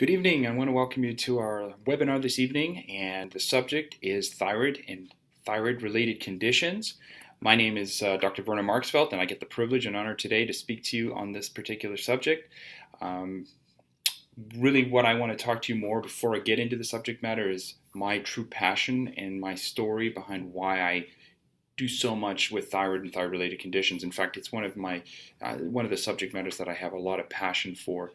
Good evening. I want to welcome you to our webinar this evening, and the subject is thyroid and thyroid-related conditions. My name is Dr. Werner Marksfeld, and I get the privilege and honor today to speak to you on this particular subject. Really, what I want to talk to you more before I get into the subject matter is my true passion and my story behind why I do so much with thyroid and thyroid-related conditions. In fact, it's one of the subject matters that I have a lot of passion for.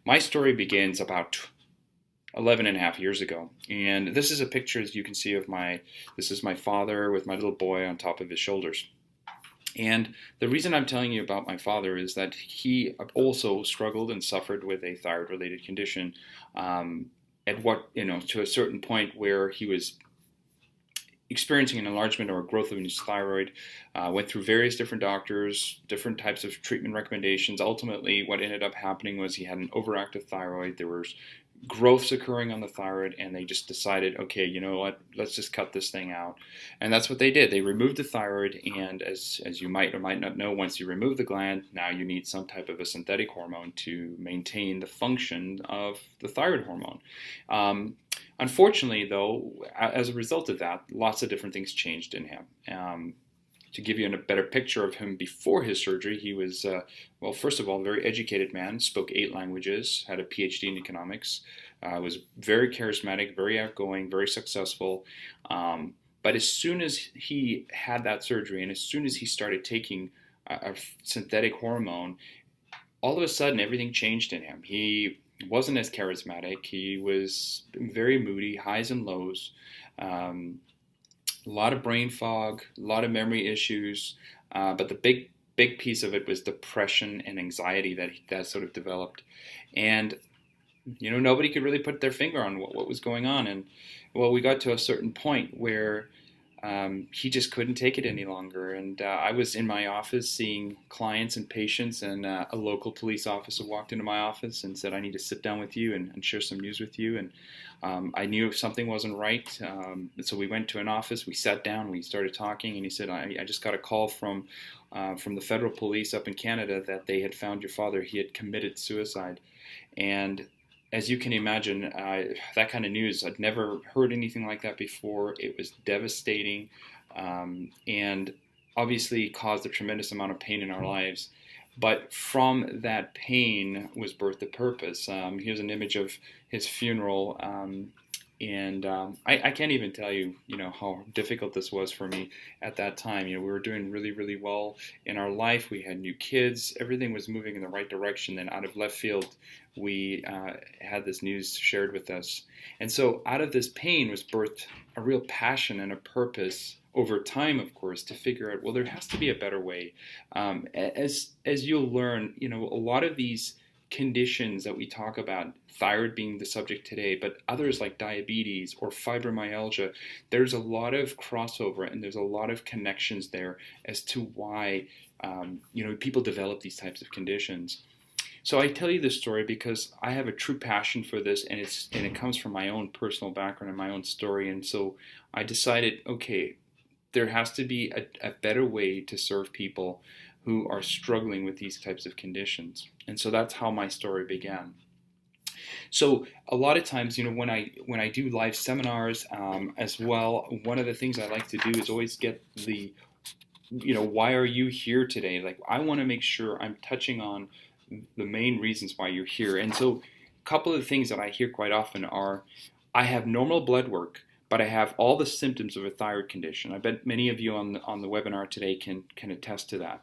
My story begins about 11 and a half years ago, and this is a picture, as you can see, of this is my father with my little boy on top of his shoulders. And the reason I'm telling you about my father is that he also struggled and suffered with a thyroid-related condition to a certain point where he was experiencing an enlargement or a growth of his thyroid, went through various different doctors, different types of treatment recommendations. Ultimately, what ended up happening was he had an overactive thyroid. There was growths occurring on the thyroid, and they just decided, okay, you know what, let's just cut this thing out. And that's what they did. They removed the thyroid, and as you might or might not know, once you remove the gland, now you need some type of a synthetic hormone to maintain the function of the thyroid hormone. Unfortunately, though, as a result of that, lots of different things changed in him. To give you a better picture of him before his surgery, he was, well, first of all, a very educated man, spoke 8 languages, had a PhD in economics, was very charismatic, very outgoing, very successful. But as soon as he had that surgery and as soon as he started taking a synthetic hormone, all of a sudden everything changed in him. He wasn't as charismatic. He was very moody, highs and lows. A lot of brain fog, a lot of memory issues, but the big piece of it was depression and anxiety that sort of developed. And nobody could really put their finger on what was going on. And well, we got to a certain point where he just couldn't take it any longer. And I was in my office seeing clients and patients, and a local police officer walked into my office and said, I need to sit down with you and share some news with you. And I knew if something wasn't right. So we went to an office, we sat down, we started talking, and he said, I just got a call from the federal police up in Canada that they had found your father. He had committed suicide. And as you can imagine, that kind of news, I'd never heard anything like that before. It was devastating, and obviously caused a tremendous amount of pain in our lives. But from that pain was birthed a purpose. Here's an image of his funeral, and I can't even tell you, how difficult this was for me at that time. We were doing really, really well in our life. We had new kids. Everything was moving in the right direction. Then out of left field, we had this news shared with us. And so out of this pain was birthed a real passion and a purpose over time, of course, to figure out, well, there has to be a better way. As you'll learn, a lot of these conditions that we talk about, thyroid being the subject today, but others like diabetes or fibromyalgia, there's a lot of crossover and there's a lot of connections there as to why people develop these types of conditions. So I tell you this story because I have a true passion for this, and it comes from my own personal background and my own story. And so I decided, okay, there has to be a better way to serve people who are struggling with these types of conditions. And so that's how my story began. So a lot of times, when I do live seminars as well, one of the things I like to do is always get the, why are you here today? Like, I want to make sure I'm touching on the main reasons why you're here. And so a couple of the things that I hear quite often are, I have normal blood work, but I have all the symptoms of a thyroid condition. I bet many of you on the webinar today can attest to that.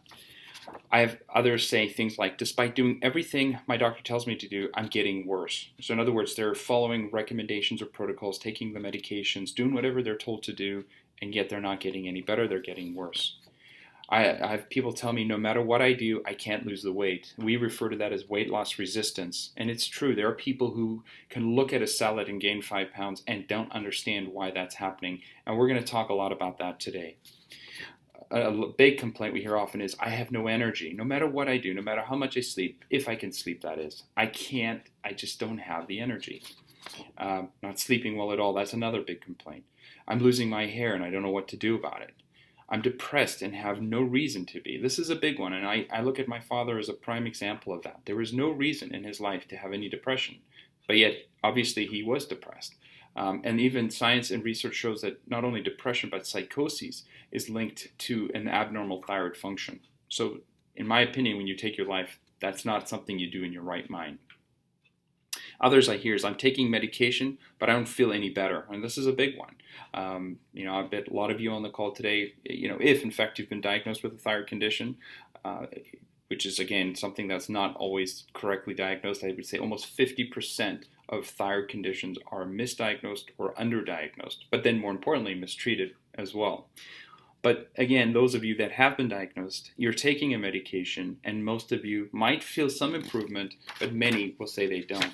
I have others say things like, despite doing everything my doctor tells me to do, I'm getting worse. So in other words, they're following recommendations or protocols, taking the medications, doing whatever they're told to do, and yet they're not getting any better, they're getting worse. I have people tell me no matter what I do, I can't lose the weight. We refer to that as weight loss resistance. And it's true. There are people who can look at a salad and gain 5 pounds and don't understand why that's happening. And we're going to talk a lot about that today. A big complaint we hear often is, I have no energy. No matter what I do, no matter how much I sleep, if I can sleep, that is, I just don't have the energy. Not sleeping well at all, that's another big complaint. I'm losing my hair and I don't know what to do about it. I'm depressed and have no reason to be. This is a big one, and I look at my father as a prime example of that. There was no reason in his life to have any depression, but yet obviously he was depressed. And even science and research shows that not only depression but psychosis is linked to an abnormal thyroid function. So in my opinion, when you take your life, that's not something you do in your right mind. Others I hear is I'm taking medication, but I don't feel any better. And this is a big one. I bet a lot of you on the call today, if in fact you've been diagnosed with a thyroid condition, which is again something that's not always correctly diagnosed. I would say almost 50% of thyroid conditions are misdiagnosed or underdiagnosed, but then more importantly, mistreated as well. But again, those of you that have been diagnosed, you're taking a medication, and most of you might feel some improvement, but many will say they don't.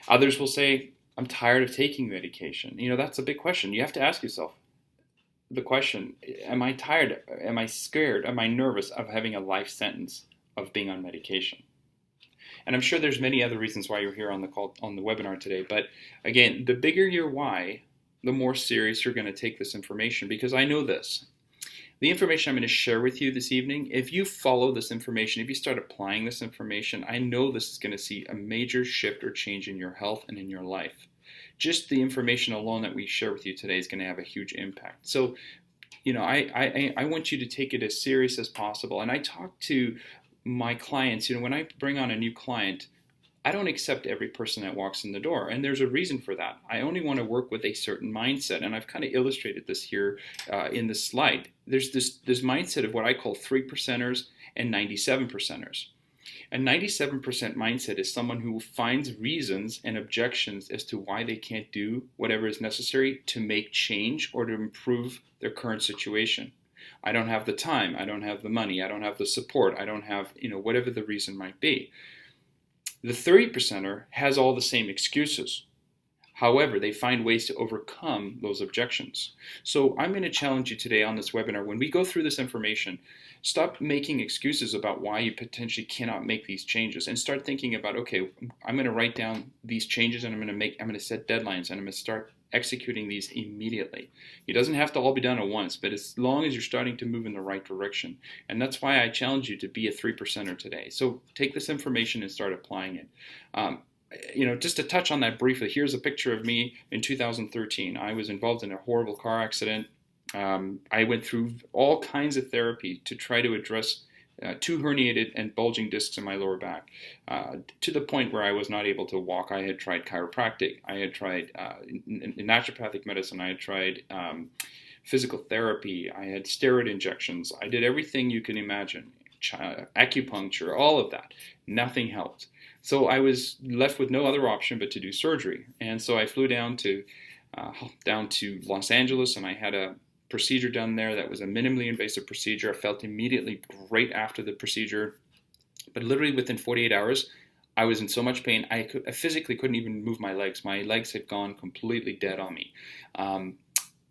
Others will say, I'm tired of taking medication. That's a big question. You have to ask yourself the question, am I tired? Am I scared? Am I nervous of having a life sentence of being on medication? And I'm sure there's many other reasons why you're here on the call, on the webinar today. But again, the bigger your why, the more serious you're going to take this information, because I know this. The information I'm going to share with you this evening, if you follow this information, if you start applying this information, I know this is going to see a major shift or change in your health and in your life. Just the information alone that we share with you today is going to have a huge impact. So, I want you to take it as serious as possible. And I talk to my clients, when I bring on a new client, I don't accept every person that walks in the door, and there's a reason for that. I only want to work with a certain mindset, and I've kind of illustrated this here in this slide. There's this mindset of what I call 3%ers and 97%ers. A 97% mindset is someone who finds reasons and objections as to why they can't do whatever is necessary to make change or to improve their current situation. I don't have the time, I don't have the money, I don't have the support, I don't have, whatever the reason might be. The 30%er has all the same excuses. However, they find ways to overcome those objections. So I'm going to challenge you today on this webinar, when we go through this information, stop making excuses about why you potentially cannot make these changes and start thinking about, okay, I'm going to write down these changes and I'm going to set deadlines and I'm going to start executing these immediately. It doesn't have to all be done at once, but as long as you're starting to move in the right direction. And that's why I challenge you to be a 3%er today. So take this information and start applying it. Just to touch on that briefly, here's a picture of me in 2013. I was involved in a horrible car accident. I went through all kinds of therapy to try to address 2 herniated and bulging discs in my lower back, to the point where I was not able to walk. I had tried chiropractic, I had tried naturopathic medicine, I had tried physical therapy, I had steroid injections, I did everything you can imagine, acupuncture, all of that. Nothing helped. So I was left with no other option but to do surgery. And so I flew down to Los Angeles, and I had a procedure done there that was a minimally invasive procedure. I felt immediately great after the procedure, but literally within 48 hours, I was in so much pain, I physically couldn't even move my legs. My legs had gone completely dead on me.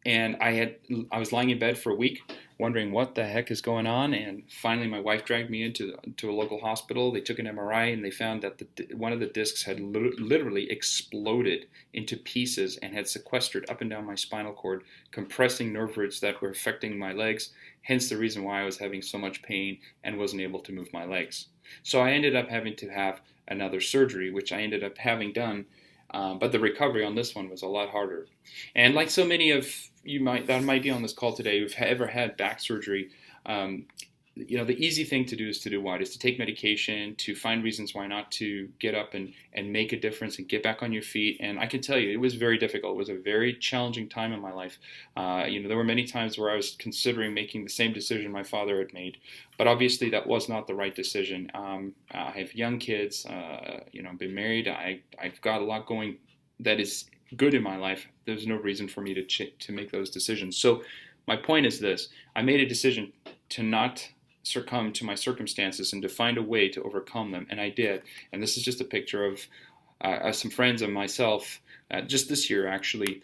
And I was lying in bed for a week wondering what the heck is going on, and finally my wife dragged me into a local hospital. They took an MRI and they found that one of the discs had literally exploded into pieces and had sequestered up and down my spinal cord, compressing nerve roots that were affecting my legs, hence the reason why I was having so much pain and wasn't able to move my legs. So I ended up having to have another surgery, which I ended up having done. But the recovery on this one was a lot harder. And like so many of you that might be on this call today who've ever had back surgery, the easy thing to do is to do what? Is to take medication, to find reasons why not to get up and make a difference and get back on your feet. And I can tell you, it was very difficult. It was a very challenging time in my life. There were many times where I was considering making the same decision my father had made. But obviously that was not the right decision. I have young kids, I've been married. I've got a lot going that is good in my life. There's no reason for me to make those decisions. So my point is this: I made a decision to not succumb to my circumstances and to find a way to overcome them, and I did. And this is just a picture of some friends and myself. Just this year, actually,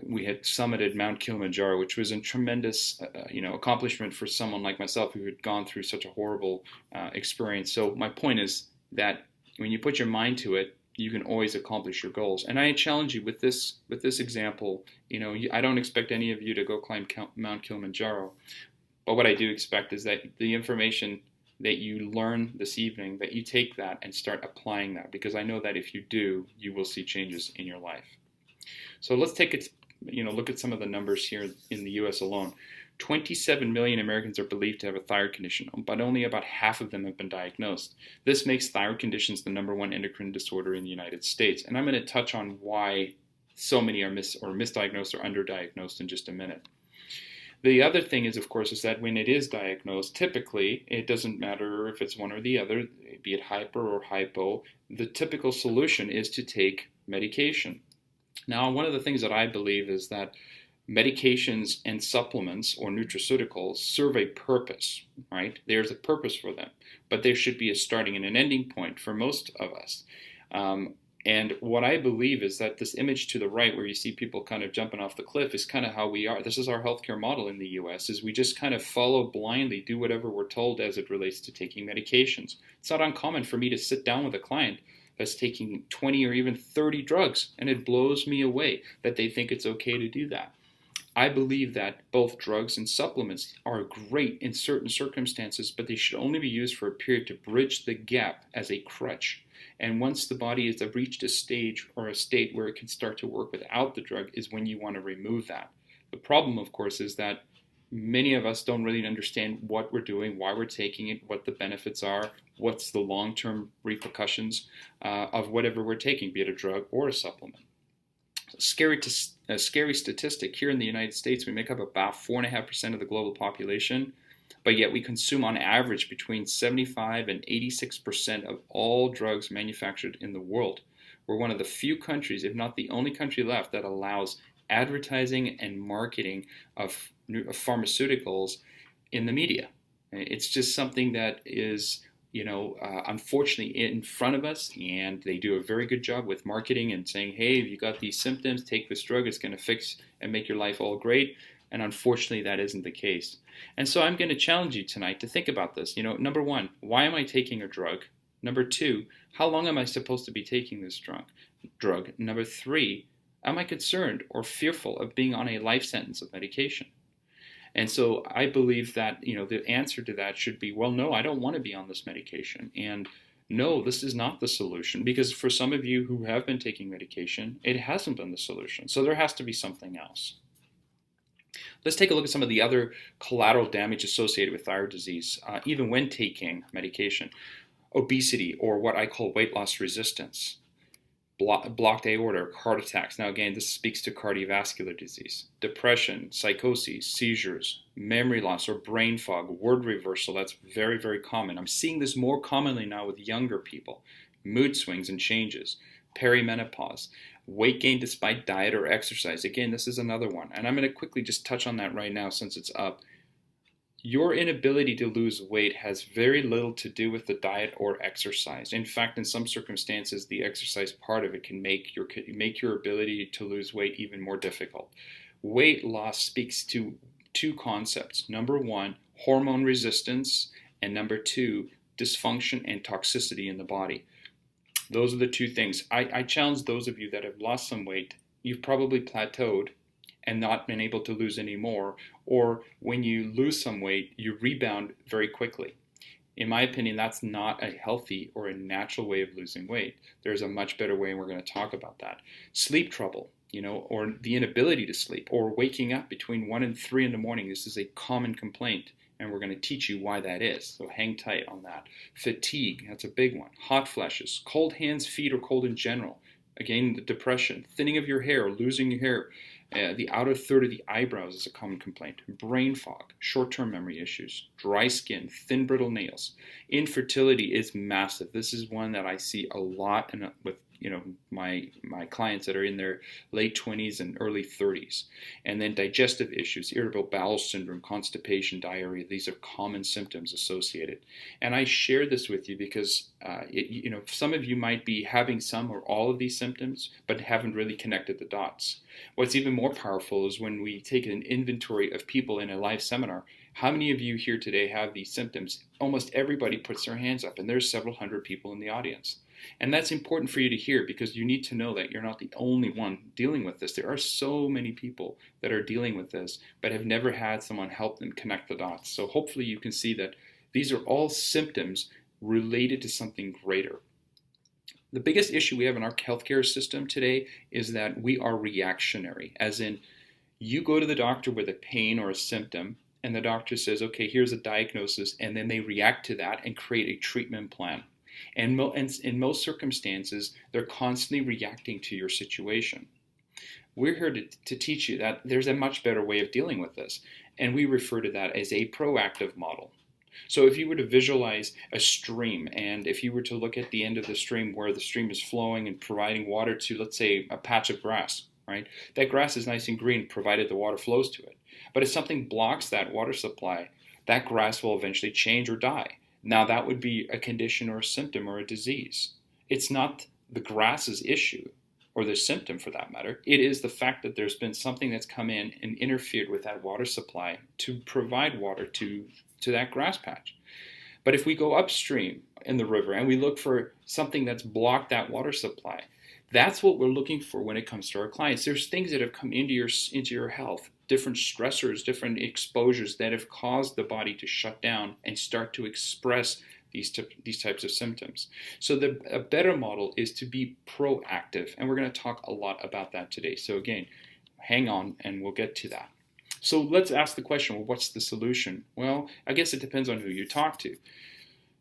we had summited Mount Kilimanjaro, which was a tremendous, accomplishment for someone like myself who had gone through such a horrible experience. So my point is that when you put your mind to it, you can always accomplish your goals. And I challenge you with this example. I don't expect any of you to go climb Mount Kilimanjaro, but what I do expect is that the information that you learn this evening, that you take that and start applying that, because I know that if you do, you will see changes in your life. So let's take it, look at some of the numbers here in the U.S. alone. 27 million Americans are believed to have a thyroid condition, but only about half of them have been diagnosed. This makes thyroid conditions the #1 endocrine disorder in the United States. And I'm going to touch on why so many are misdiagnosed or underdiagnosed in just a minute. The other thing is, of course, is that when it is diagnosed, typically, it doesn't matter if it's one or the other, be it hyper or hypo, the typical solution is to take medication. Now, one of the things that I believe is that medications and supplements or nutraceuticals serve a purpose, right? There's a purpose for them, but there should be a starting and an ending point for most of us. And what I believe is that this image to the right, where you see people kind of jumping off the cliff, is kind of how we are. This is our healthcare model in the U.S., is we just kind of follow blindly, do whatever we're told as it relates to taking medications. It's not uncommon for me to sit down with a client that's taking 20 or even 30 drugs, and it blows me away that they think it's okay to do that. I believe that both drugs and supplements are great in certain circumstances, but they should only be used for a period to bridge the gap as a crutch. And once the body has reached a stage or a state where it can start to work without the drug is when you want to remove that. The problem, of course, is that many of us don't really understand what we're doing, why we're taking it, what the benefits are, what's the long-term repercussions of whatever we're taking, be it a drug or a supplement. A scary statistic, here in the United States, we make up about 4.5% of the global population, but yet we consume on average between 75 and 86% of all drugs manufactured in the world. We're one of the few countries, if not the only country left, that allows advertising and marketing of pharmaceuticals in the media. It's just something that is unfortunately in front of us, and they do a very good job with marketing and saying, hey, if you got these symptoms, take this drug, it's going to fix and make your life all great. And unfortunately, that isn't the case. And so I'm going to challenge you tonight to think about this. Number one, why am I taking a drug? Number two, how long am I supposed to be taking this drug? Number three, am I concerned or fearful of being on a life sentence of medication? And so I believe that, the answer to that should be, well, no, I don't want to be on this medication. And no, this is not the solution, because for some of you who have been taking medication, it hasn't been the solution. So there has to be something else. Let's take a look at some of the other collateral damage associated with thyroid disease, even when taking medication. Obesity, or what I call weight loss resistance. Blocked aorta, heart attacks. Now again, this speaks to cardiovascular disease. Depression, psychoses, seizures, memory loss or brain fog, word reversal. That's very, very common. I'm seeing this more commonly now with younger people. Mood swings and changes, perimenopause, weight gain despite diet or exercise. Again, this is another one. And I'm going to quickly just touch on that right now since it's up. Your inability to lose weight has very little to do with the diet or exercise. In fact, in some circumstances, the exercise part of it can make your ability to lose weight even more difficult. Weight loss speaks to two concepts. Number one, hormone resistance, and number two, dysfunction and toxicity in the body. Those are the two things. I challenge those of you that have lost some weight. You've probably plateaued and not been able to lose any more, or when you lose some weight, you rebound very quickly. In my opinion, that's not a healthy or a natural way of losing weight. There's a much better way, and we're going to talk about that. Sleep trouble, or the inability to sleep, or waking up between 1 and 3 in the morning. This is a common complaint, and we're going to teach you why that is, so hang tight on that. Fatigue, that's a big one. Hot flashes, cold hands, feet, or cold in general. Again, the depression, thinning of your hair, losing your hair. The outer third of the eyebrows is a common complaint. Brain fog, short-term memory issues, dry skin, thin brittle nails. Infertility is massive. This is one that I see a lot with my clients that are in their late 20s and early 30s. And then digestive issues, irritable bowel syndrome, constipation, diarrhea. These are common symptoms associated. And I share this with you because some of you might be having some or all of these symptoms, but haven't really connected the dots. What's even more powerful is when we take an inventory of people in a live seminar, How many of you here today have these symptoms? Almost everybody puts their hands up, and there's several hundred people in the audience. And that's important for you to hear, because you need to know that you're not the only one dealing with this. There are so many people that are dealing with this, but have never had someone help them connect the dots. So hopefully you can see that these are all symptoms related to something greater. The biggest issue we have in our healthcare system today is that we are reactionary, as in you go to the doctor with a pain or a symptom, and the doctor says, okay, here's a diagnosis, and then they react to that and create a treatment plan. And in most circumstances, they're constantly reacting to your situation. We're here to teach you that there's a much better way of dealing with this, and we refer to that as a proactive model. So if you were to visualize a stream, and if you were to look at the end of the stream where the stream is flowing and providing water to, let's say, a patch of grass, right? That grass is nice and green provided the water flows to it. But if something blocks that water supply, that grass will eventually change or die. Now that would be a condition or a symptom or a disease. It's not the grass's issue, or the symptom for that matter. It is the fact that there's been something that's come in and interfered with that water supply to provide water to that grass patch. But if we go upstream in the river and we look for something that's blocked that water supply, that's what we're looking for when it comes to our clients. There's things that have come into your health, different stressors, different exposures that have caused the body to shut down and start to express these types of symptoms. So a better model is to be proactive, and we're going to talk a lot about that today. So again, hang on and we'll get to that. So let's ask the question, well, what's the solution? Well, I guess it depends on who you talk to.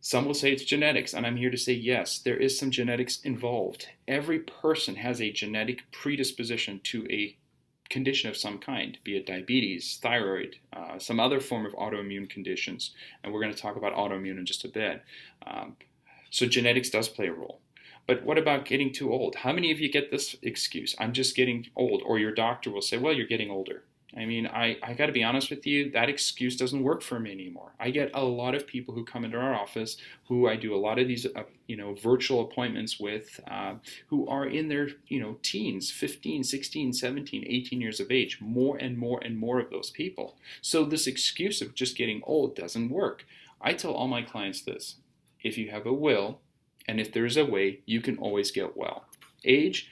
Some will say it's genetics, and I'm here to say yes, there is some genetics involved. Every person has a genetic predisposition to a condition of some kind, be it diabetes, thyroid, some other form of autoimmune conditions, and we're going to talk about autoimmune in just a bit. So genetics does play a role. But what about getting too old? How many of you get this excuse? I'm just getting old. Or your doctor will say, well, you're getting older. I mean, I got to be honest with you, that excuse doesn't work for me anymore. I get a lot of people who come into our office who I do a lot of these, virtual appointments with, who are in their, teens, 15, 16, 17, 18 years of age, more and more and more of those people. So this excuse of just getting old doesn't work. I tell all my clients this: if you have a will, and if there's a way, you can always get well. Age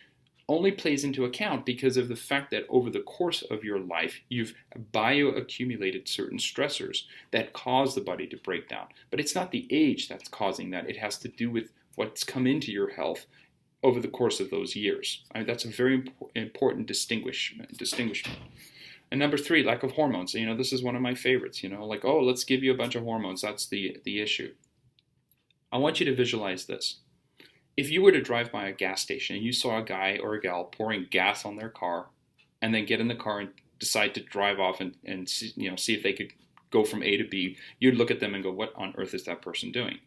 only plays into account because of the fact that over the course of your life, you've bioaccumulated certain stressors that cause the body to break down. But it's not the age that's causing that. It has to do with what's come into your health over the course of those years. That's a very important distinguishment. And number 3, lack of hormones. This is one of my favorites. Like, oh, let's give you a bunch of hormones. That's the issue. I want you to visualize this. If you were to drive by a gas station and you saw a guy or a gal pouring gas on their car, and then get in the car and decide to drive off and see if they could go from A to B, you'd look at them and go, what on earth is that person doing?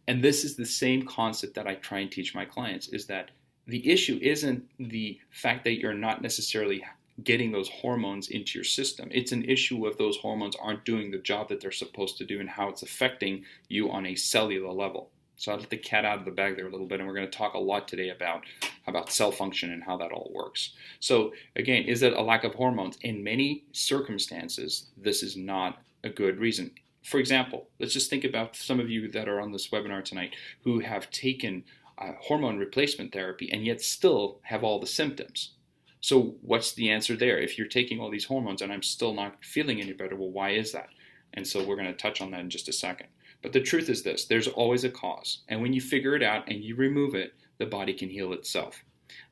And this is the same concept that I try and teach my clients, is that the issue isn't the fact that you're not necessarily getting those hormones into your system. It's an issue of those hormones aren't doing the job that they're supposed to do and how it's affecting you on a cellular level. So I let the cat out of the bag there a little bit, and we're going to talk a lot today about cell function and how that all works. So again, is it a lack of hormones? In many circumstances, this is not a good reason. For example, let's just think about some of you that are on this webinar tonight who have taken hormone replacement therapy and yet still have all the symptoms. So what's the answer there? If you're taking all these hormones and I'm still not feeling any better, well, why is that? And so we're going to touch on that in just a second. But the truth is this: there's always a cause. And when you figure it out and you remove it, the body can heal itself.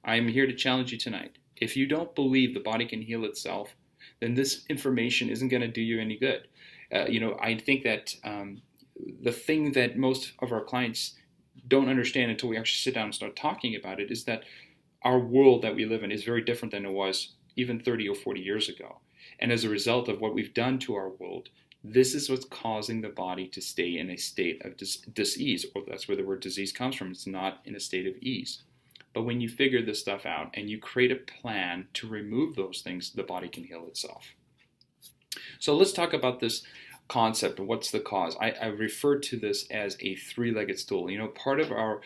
I'm here to challenge you tonight. If you don't believe the body can heal itself, then this information isn't going to do you any good. I think that the thing that most of our clients don't understand until we actually sit down and start talking about it is that our world that we live in is very different than it was even 30 or 40 years ago. And as a result of what we've done to our world, this is what's causing the body to stay in a state of dis-ease, or that's where the word disease comes from. It's not in a state of ease. But when you figure this stuff out and you create a plan to remove those things, the body can heal itself. So let's talk about this concept of what's the cause. I refer to this as a three-legged stool. Part of our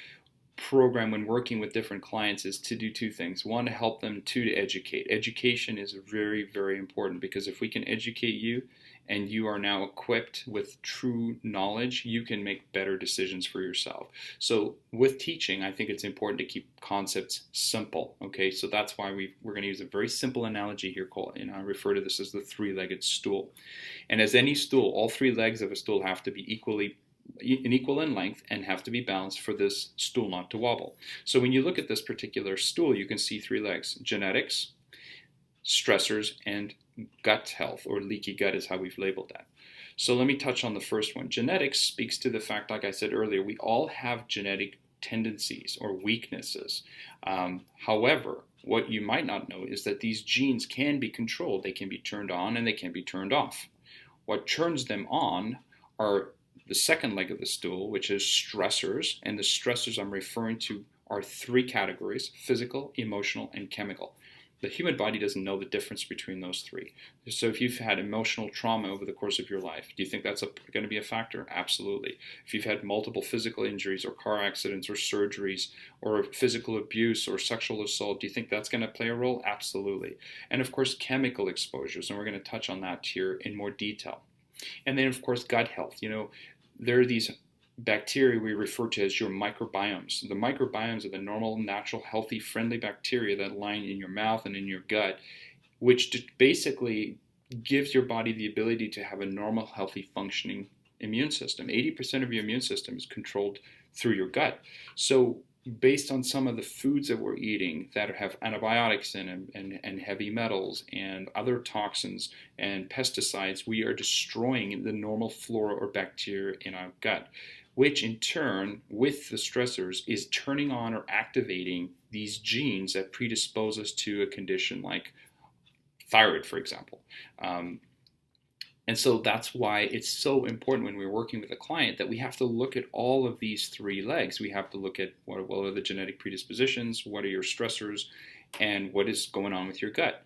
program when working with different clients is to do 2 things. 1, to help them. 2, to educate. Education is very, very important, because if we can educate you and you are now equipped with true knowledge, you can make better decisions for yourself. So with teaching, I think it's important to keep concepts simple. Okay, so that's why we're going to use a very simple analogy here called, and I refer to this as the three-legged stool. And as any stool, all three legs of a stool have to be equal in length and have to be balanced for this stool not to wobble. So when you look at this particular stool, you can see three legs: genetics, stressors, and gut health, or leaky gut is how we've labeled that. So let me touch on the first one. Genetics speaks to the fact, like I said earlier, we all have genetic tendencies or weaknesses. However, what you might not know is that these genes can be controlled. They can be turned on and they can be turned off. What turns them on are the second leg of the stool, which is stressors, and the stressors I'm referring to are three categories: physical, emotional, and chemical. The human body doesn't know the difference between those three. So if you've had emotional trauma over the course of your life, do you think that's going to be a factor? Absolutely. If you've had multiple physical injuries or car accidents or surgeries or physical abuse or sexual assault, do you think that's going to play a role? Absolutely. And of course, chemical exposures, and we're going to touch on that here in more detail. And then of course, gut health. There are these bacteria we refer to as your microbiomes. The microbiomes are the normal, natural, healthy, friendly bacteria that line in your mouth and in your gut, which basically gives your body the ability to have a normal, healthy, functioning immune system. 80% of your immune system is controlled through your gut. So based on some of the foods that we're eating that have antibiotics in them and heavy metals and other toxins and pesticides, we are destroying the normal flora or bacteria in our gut, which in turn, with the stressors, is turning on or activating these genes that predispose us to a condition like thyroid, for example. And so that's why it's so important when we're working with a client that we have to look at all of these three legs. We have to look at what are the genetic predispositions, what are your stressors, and what is going on with your gut.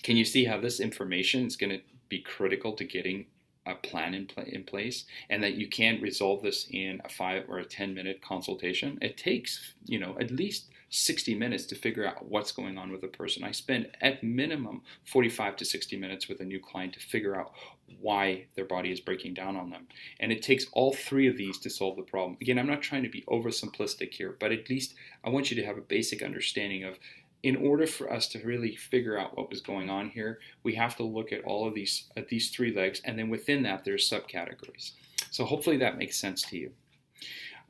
Can you see how this information is going to be critical to getting a plan in place, and that you can't resolve this in a 5 or a 10-minute consultation? It takes, at least 60 minutes to figure out what's going on with a person. I spend at minimum 45 to 60 minutes with a new client to figure out why their body is breaking down on them. And it takes all three of these to solve the problem. Again, I'm not trying to be oversimplistic here, but at least I want you to have a basic understanding of, in order for us to really figure out what was going on here, we have to look at all of these three legs, and then within that there's subcategories. So hopefully that makes sense to you.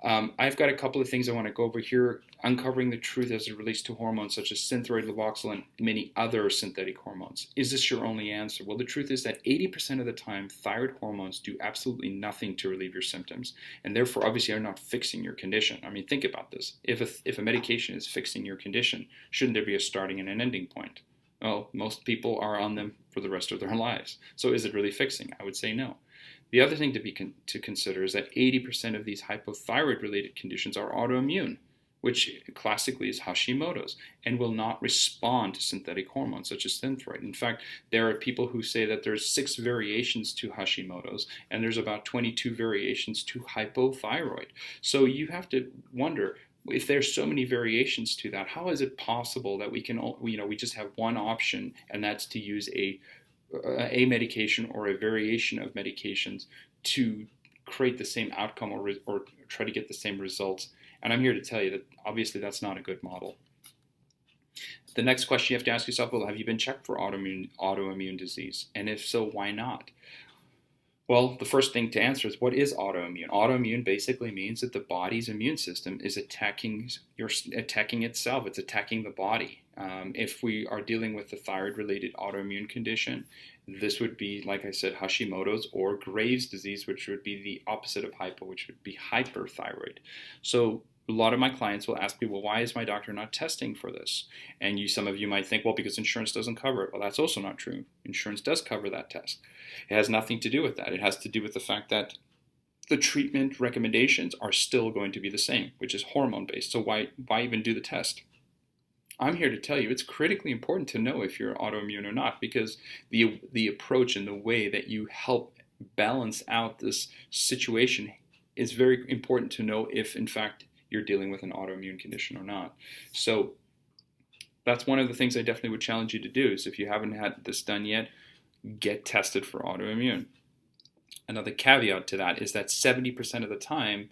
I've got a couple of things I want to go over here, uncovering the truth as it relates to hormones such as synthroid, levoxyl, and many other synthetic hormones. Is this your only answer? Well, the truth is that 80% of the time, thyroid hormones do absolutely nothing to relieve your symptoms, and therefore obviously are not fixing your condition. I mean, think about this. If a medication is fixing your condition, shouldn't there be a starting and an ending point? Well, most people are on them for the rest of their lives. So is it really fixing? I would say no. The other thing to consider is that 80% of these hypothyroid-related conditions are autoimmune, which classically is Hashimoto's, and will not respond to synthetic hormones such as Synthroid. In fact, there are people who say that there's 6 variations to Hashimoto's, and there's about 22 variations to hypothyroid. So you have to wonder, if there's so many variations to that, how is it possible that we just have one option, and that's to use a medication or a variation of medications to create the same outcome or try to get the same results? And I'm here to tell you that obviously that's not a good model. The next question you have to ask yourself, well, have you been checked for autoimmune disease? And if so, why not? Well, the first thing to answer is, what is autoimmune? Autoimmune basically means that the body's immune system is attacking itself. It's attacking the body. If we are dealing with a thyroid-related autoimmune condition, this would be, like I said, Hashimoto's or Graves' disease, which would be the opposite of hypo, which would be hyperthyroid. So a lot of my clients will ask me, well, why is my doctor not testing for this? And some of you might think, well, because insurance doesn't cover it. Well, that's also not true. Insurance does cover that test. It has nothing to do with that. It has to do with the fact that the treatment recommendations are still going to be the same, which is hormone-based. So why even do the test? I'm here to tell you it's critically important to know if you're autoimmune or not, because the approach and the way that you help balance out this situation is very important to know if, in fact, you're dealing with an autoimmune condition or not. So that's one of the things I definitely would challenge you to do, is if you haven't had this done yet, get tested for autoimmune. another caveat to that is that 70% of the time,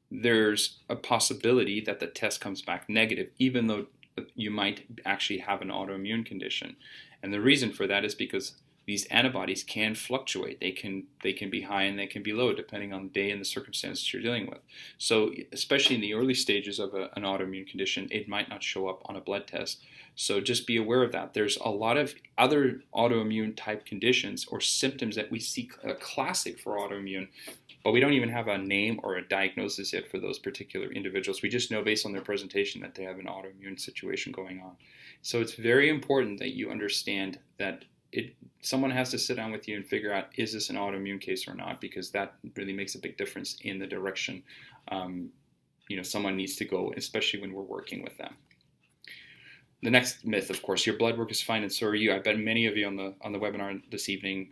there's a possibility that the test comes back negative, even though you might actually have an autoimmune condition. And the reason for that is because these antibodies can fluctuate. They can be high and they can be low depending on the day and the circumstances you're dealing with. So especially in the early stages of an autoimmune condition, it might not show up on a blood test. So just be aware of that. There's a lot of other autoimmune type conditions or symptoms that we see classic for autoimmune, but we don't even have a name or a diagnosis yet for those particular individuals. We just know based on their presentation that they have an autoimmune situation going on. So it's very important that you understand that someone has to sit down with you and figure out, is this an autoimmune case or not? Because that really makes a big difference in the direction someone needs to go, especially when we're working with them. The next myth, of course, your blood work is fine, and so are you. I bet many of you on the webinar this evening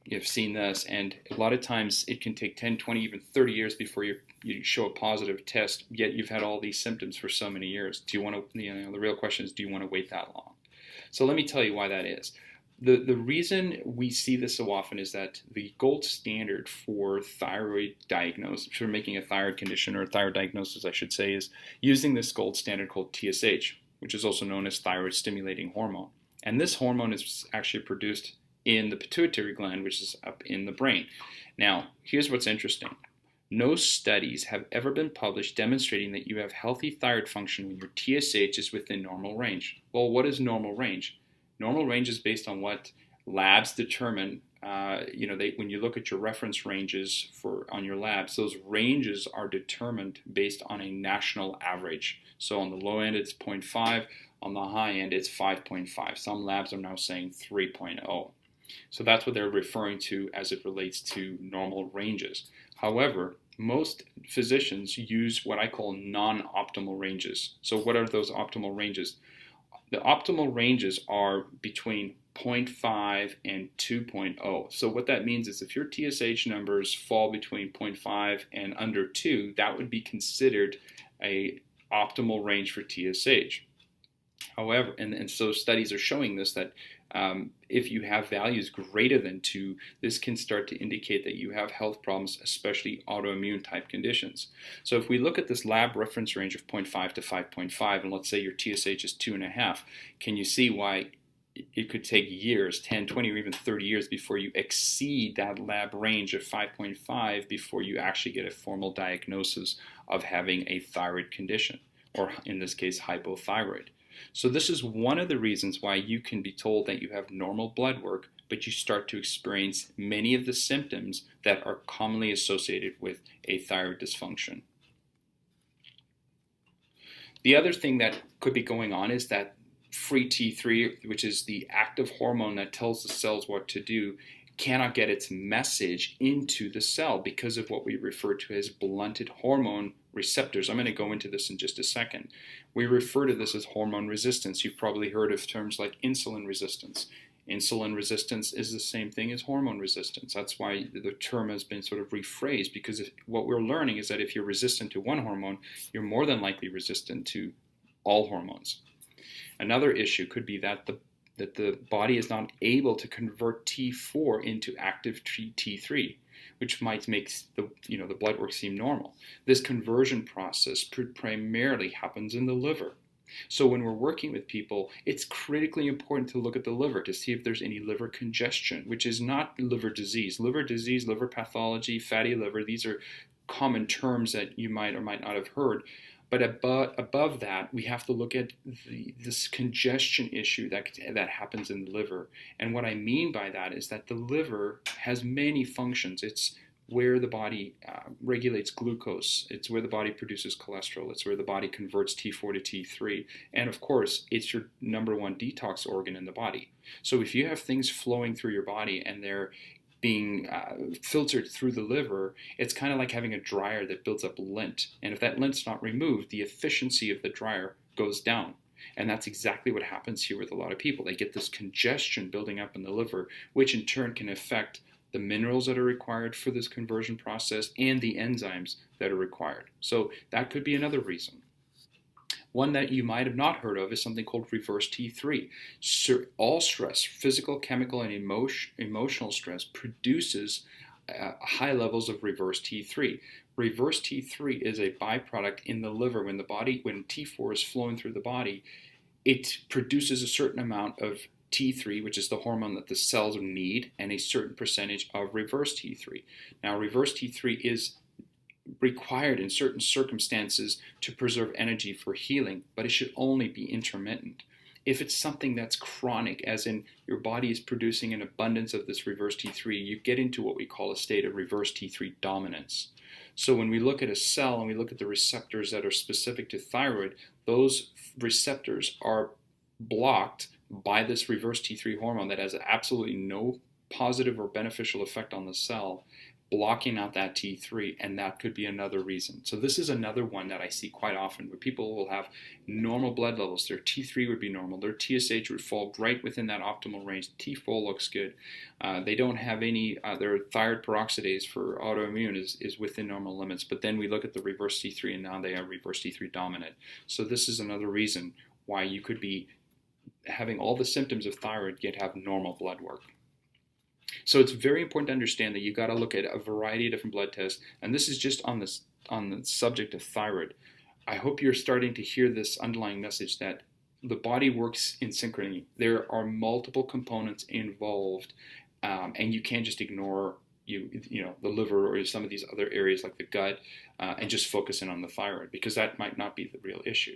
you've seen this, and a lot of times it can take 10, 20, even 30 years before you show a positive test, yet you've had all these symptoms for so many years. Do you want to, the real question is, do you want to wait that long? So let me tell you why that is. The reason we see this so often is that the gold standard for thyroid diagnosis, for making a thyroid condition or a thyroid diagnosis, I should say, is using this gold standard called TSH, which is also known as thyroid stimulating hormone. And this hormone is actually produced in the pituitary gland, which is up in the brain. Now, here's what's interesting. No studies have ever been published demonstrating that you have healthy thyroid function when your TSH is within normal range. Well, what is normal range? Normal range is based on what labs determine. When you look at your reference ranges on your labs, those ranges are determined based on a national average. So on the low end, it's 0.5. On the high end, it's 5.5. Some labs are now saying 3.0. So that's what they're referring to as it relates to normal ranges. However, most physicians use what I call non-optimal ranges. So what are those optimal ranges? The optimal ranges are between 0.5 and 2.0. So what that means is if your TSH numbers fall between 0.5 and under 2, that would be considered a optimal range for TSH. However, and so studies are showing this, that if you have values greater than 2, this can start to indicate that you have health problems, especially autoimmune type conditions. So if we look at this lab reference range of 0.5 to 5.5, and let's say your TSH is 2.5, can you see why it could take years, 10, 20, or even 30 years before you exceed that lab range of 5.5 before you actually get a formal diagnosis of having a thyroid condition, or in this case, hypothyroid. So this is one of the reasons why you can be told that you have normal blood work, but you start to experience many of the symptoms that are commonly associated with a thyroid dysfunction. The other thing that could be going on is that free T3, which is the active hormone that tells the cells what to do, cannot get its message into the cell because of what we refer to as blunted hormone receptors. I'm going to go into this in just a second. We refer to this as hormone resistance. You've probably heard of terms like insulin resistance. Insulin resistance is the same thing as hormone resistance. That's why the term has been sort of rephrased, because what we're learning is that if you're resistant to one hormone, you're more than likely resistant to all hormones. Another issue could be that the body is not able to convert T4 into active T3, which might make the blood work seem normal. This conversion process primarily happens in the liver. So when we're working with people, it's critically important to look at the liver to see if there's any liver congestion, which is not liver disease. Liver disease, liver pathology, fatty liver, these are common terms that you might or might not have heard. But above that, we have to look at this congestion issue that happens in the liver. And what I mean by that is that the liver has many functions. It's where the body regulates glucose. It's where the body produces cholesterol. It's where the body converts T4 to T3. And of course, it's your number one detox organ in the body. So if you have things flowing through your body and they're being filtered through the liver, it's kind of like having a dryer that builds up lint. And if that lint's not removed, the efficiency of the dryer goes down. And that's exactly what happens here with a lot of people. They get this congestion building up in the liver, which in turn can affect the minerals that are required for this conversion process and the enzymes that are required. So that could be another reason. One that you might have not heard of is something called reverse T3. All stress, physical, chemical, and emotional stress, produces high levels of reverse T3. Reverse T3 is a byproduct in the liver. When T4 is flowing through the body, it produces a certain amount of T3, which is the hormone that the cells need, and a certain percentage of reverse T3. Now, reverse T3 is required in certain circumstances to preserve energy for healing, but it should only be intermittent. If it's something that's chronic, as in your body is producing an abundance of this reverse T3, you get into what we call a state of reverse T3 dominance. So when we look at a cell and we look at the receptors that are specific to thyroid, those receptors are blocked by this reverse T3 hormone that has absolutely no positive or beneficial effect on the cell, blocking out that T3, and that could be another reason. So this is another one that I see quite often, where people will have normal blood levels. Their T3 would be normal. Their TSH would fall right within that optimal range. T4 looks good. They don't have any, their thyroid peroxidase for autoimmune is within normal limits. But then we look at the reverse T3, and now they are reverse T3 dominant. So this is another reason why you could be having all the symptoms of thyroid yet have normal blood work. So it's very important to understand that you got to look at a variety of different blood tests, and this is just on the subject of thyroid. I hope you're starting to hear this underlying message that the body works in synchrony. There are multiple components involved, and you can't just ignore the liver or some of these other areas like the gut and just focus in on the thyroid, because that might not be the real issue.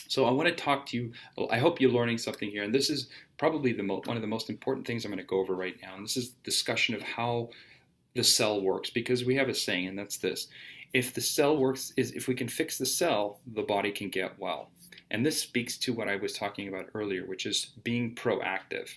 So I want to talk to you, I hope you're learning something here, and this is probably one of the most important things I'm going to go over right now, and this is discussion of how the cell works, because we have a saying, and that's this: if the cell works, if we can fix the cell, the body can get well. And this speaks to what I was talking about earlier, which is being proactive.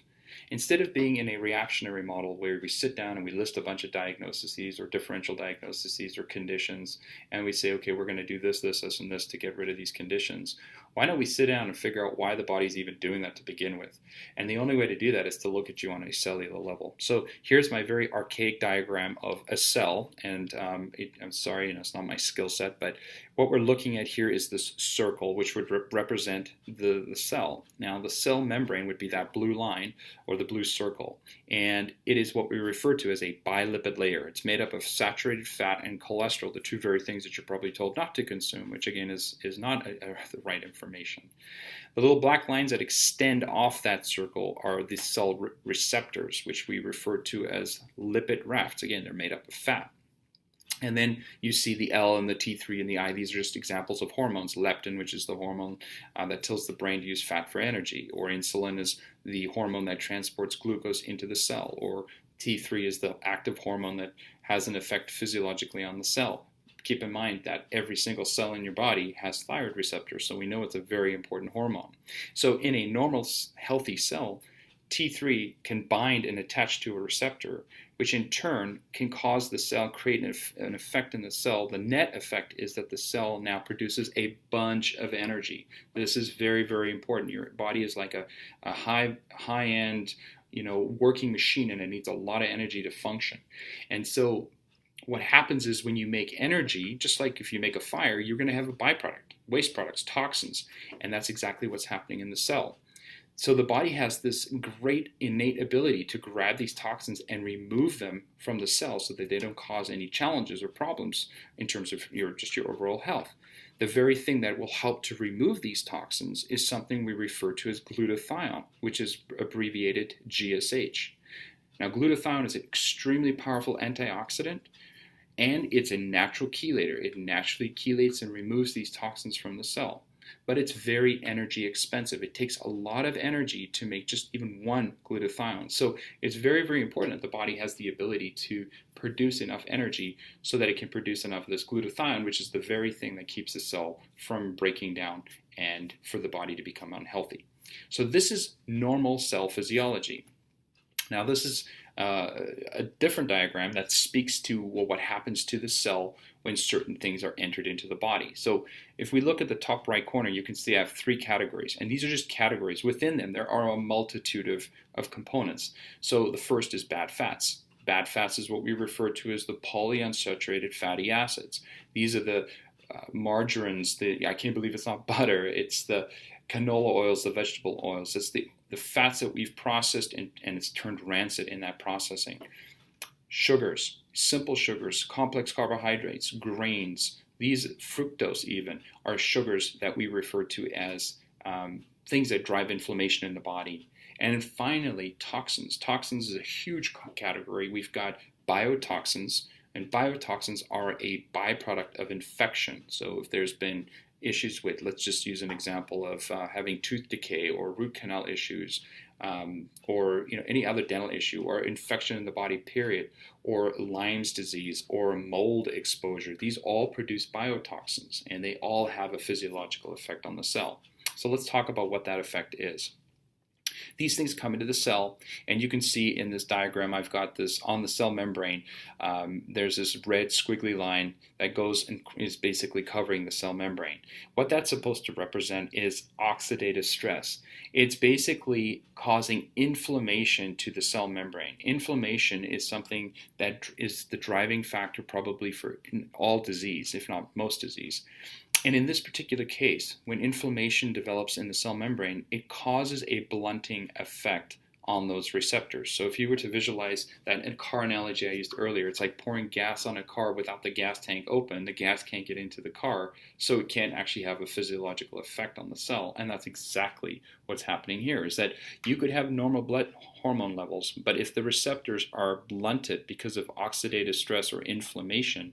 Instead of being in a reactionary model where we sit down and we list a bunch of diagnoses or differential diagnoses or conditions, and we say, okay, we're going to do this, this, this, and this to get rid of these conditions, why don't we sit down and figure out why the body's even doing that to begin with? And the only way to do that is to look at you on a cellular level. So here's my very archaic diagram of a cell, and I'm sorry, it's not my skill set, but what we're looking at here is this circle, which would represent the cell. Now, the cell membrane would be that blue line or the blue circle, and it is what we refer to as a bilipid layer. It's made up of saturated fat and cholesterol, the two very things that you're probably told not to consume, which again is not the right information. The little black lines that extend off that circle are the cell receptors, which we refer to as lipid rafts. Again, they're made up of fat. And then you see the L and the T3 and the I. These are just examples of hormones. Leptin, which is the hormone that tells the brain to use fat for energy, or insulin is the hormone that transports glucose into the cell, or T3 is the active hormone that has an effect physiologically on the cell. Keep in mind that every single cell in your body has thyroid receptors, so we know it's a very important hormone. So in a normal, healthy cell, T3 can bind and attach to a receptor, which in turn can cause the cell, create an effect in the cell. The net effect is that the cell now produces a bunch of energy. This is very, very important. Your body is like a high-end, working machine, and it needs a lot of energy to function. And so what happens is when you make energy, just like if you make a fire, you're going to have a byproduct, waste products, toxins, and that's exactly what's happening in the cell. So the body has this great innate ability to grab these toxins and remove them from the cell so that they don't cause any challenges or problems in terms of your overall health. The very thing that will help to remove these toxins is something we refer to as glutathione, which is abbreviated GSH. Now, glutathione is an extremely powerful antioxidant, and it's a natural chelator. It naturally chelates and removes these toxins from the cell. But it's very energy expensive. It takes a lot of energy to make just even one glutathione. So it's very, very important that the body has the ability to produce enough energy so that it can produce enough of this glutathione, which is the very thing that keeps the cell from breaking down and for the body to become unhealthy. So this is normal cell physiology. Now this is a different diagram that speaks to what happens to the cell when certain things are entered into the body. So if we look at the top right corner, you can see I have three categories, and these are just categories. Within them, there are a multitude of components. So the first is bad fats. Bad fats is what we refer to as the polyunsaturated fatty acids. These are the margarines, I can't believe it's not butter, it's the canola oils, the vegetable oils. It's the the fats that we've processed and it's turned rancid in that processing. Sugars, simple sugars, complex carbohydrates, grains, these fructose even are sugars that we refer to as things that drive inflammation in the body. And finally, toxins. Toxins is a huge category. We've got biotoxins, and biotoxins are a byproduct of infection. So if there's been issues with, let's just use an example of having tooth decay or root canal issues, or any other dental issue, or infection in the body period, or Lyme's disease or mold exposure. These all produce biotoxins, and they all have a physiological effect on the cell. So let's talk about what that effect is. These things come into the cell, and you can see in this diagram, I've got this on the cell membrane. There's this red squiggly line that goes and is basically covering the cell membrane. What that's supposed to represent is oxidative stress. It's basically causing inflammation to the cell membrane. Inflammation is something that is the driving factor probably for all disease, if not most disease. And in this particular case, when inflammation develops in the cell membrane, it causes a blunting effect on those receptors. So if you were to visualize that car analogy I used earlier, it's like pouring gas on a car without the gas tank open. The gas can't get into the car, so it can't actually have a physiological effect on the cell. And that's exactly what's happening here, is that you could have normal blood hormone levels, but if the receptors are blunted because of oxidative stress or inflammation,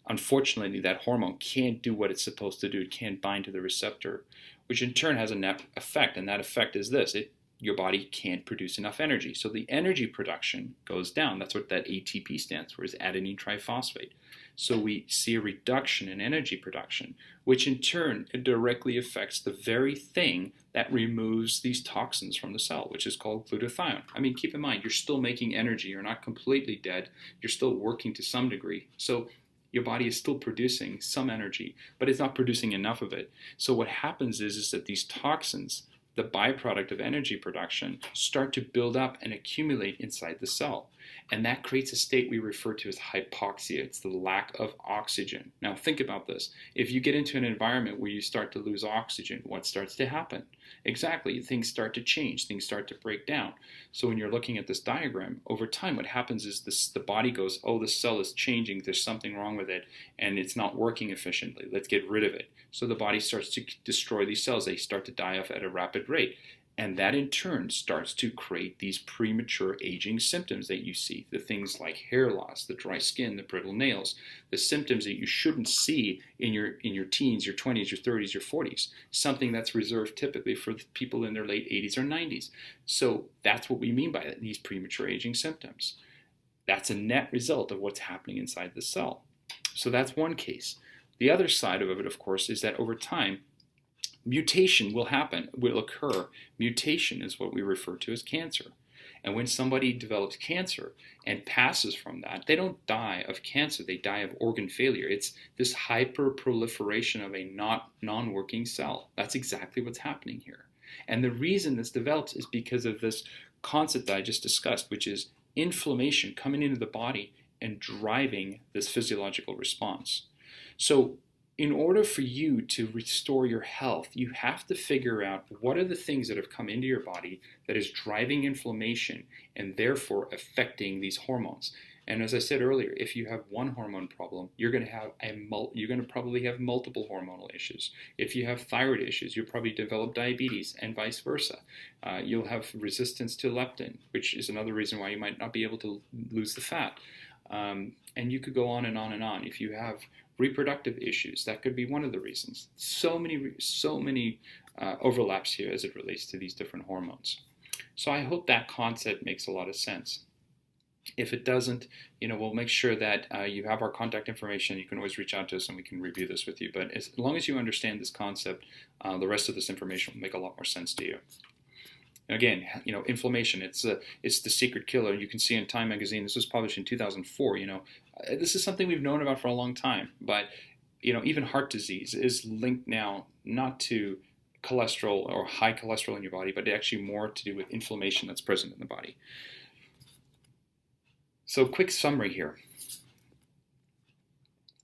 unfortunately, that hormone can't do what it's supposed to do. It can't bind to the receptor, which in turn has a net effect. And that effect is this: your body can't produce enough energy. So the energy production goes down. That's what that ATP stands for, is adenine triphosphate. So we see a reduction in energy production, which in turn directly affects the very thing that removes these toxins from the cell, which is called glutathione. I mean, keep in mind, you're still making energy. You're not completely dead. You're still working to some degree. So your body is still producing some energy, but it's not producing enough of it. So what happens is that these toxins, the byproduct of energy production, start to build up and accumulate inside the cell. And that creates a state we refer to as hypoxia. It's the lack of oxygen. Now think about this. If you get into an environment where you start to lose oxygen, what starts to happen? Exactly, things start to change, things start to break down. So when you're looking at this diagram, over time what happens is the body goes, oh, the cell is changing, there's something wrong with it, and it's not working efficiently. Let's get rid of it. So the body starts to destroy these cells. They start to die off at a rapid rate. And that in turn starts to create these premature aging symptoms that you see. The things like hair loss, the dry skin, the brittle nails, the symptoms that you shouldn't see in your teens, your 20s, your 30s, your 40s. Something that's reserved typically for people in their late 80s or 90s. So that's what we mean by that, these premature aging symptoms. That's a net result of what's happening inside the cell. So that's one case. The other side of it, of course, is that over time, mutation will occur. Mutation is what we refer to as cancer. And when somebody develops cancer and passes from that, they don't die of cancer, they die of organ failure. It's this hyperproliferation of a non-working cell. That's exactly what's happening here. And the reason this develops is because of this concept that I just discussed, which is inflammation coming into the body and driving this physiological response. So in order for you to restore your health, you have to figure out what are the things that have come into your body that is driving inflammation and therefore affecting these hormones. And as I said earlier, if you have one hormone problem, you're going to probably have multiple hormonal issues. If you have thyroid issues, you'll probably develop diabetes, and vice versa. You'll have resistance to leptin, which is another reason why you might not be able to lose the fat. And you could go on and on and on. If you have reproductive issues, that could be one of the reasons. So many overlaps here as it relates to these different hormones. So I hope that concept makes a lot of sense. If it doesn't, we'll make sure that you have our contact information. You can always reach out to us and we can review this with you. But as long as you understand this concept, the rest of this information will make a lot more sense to you. Again, inflammation, it's the secret killer. You can see in Time magazine, this was published in 2004, this is something we've known about for a long time, but, even heart disease is linked now not to cholesterol or high cholesterol in your body, but actually more to do with inflammation that's present in the body. So quick summary here.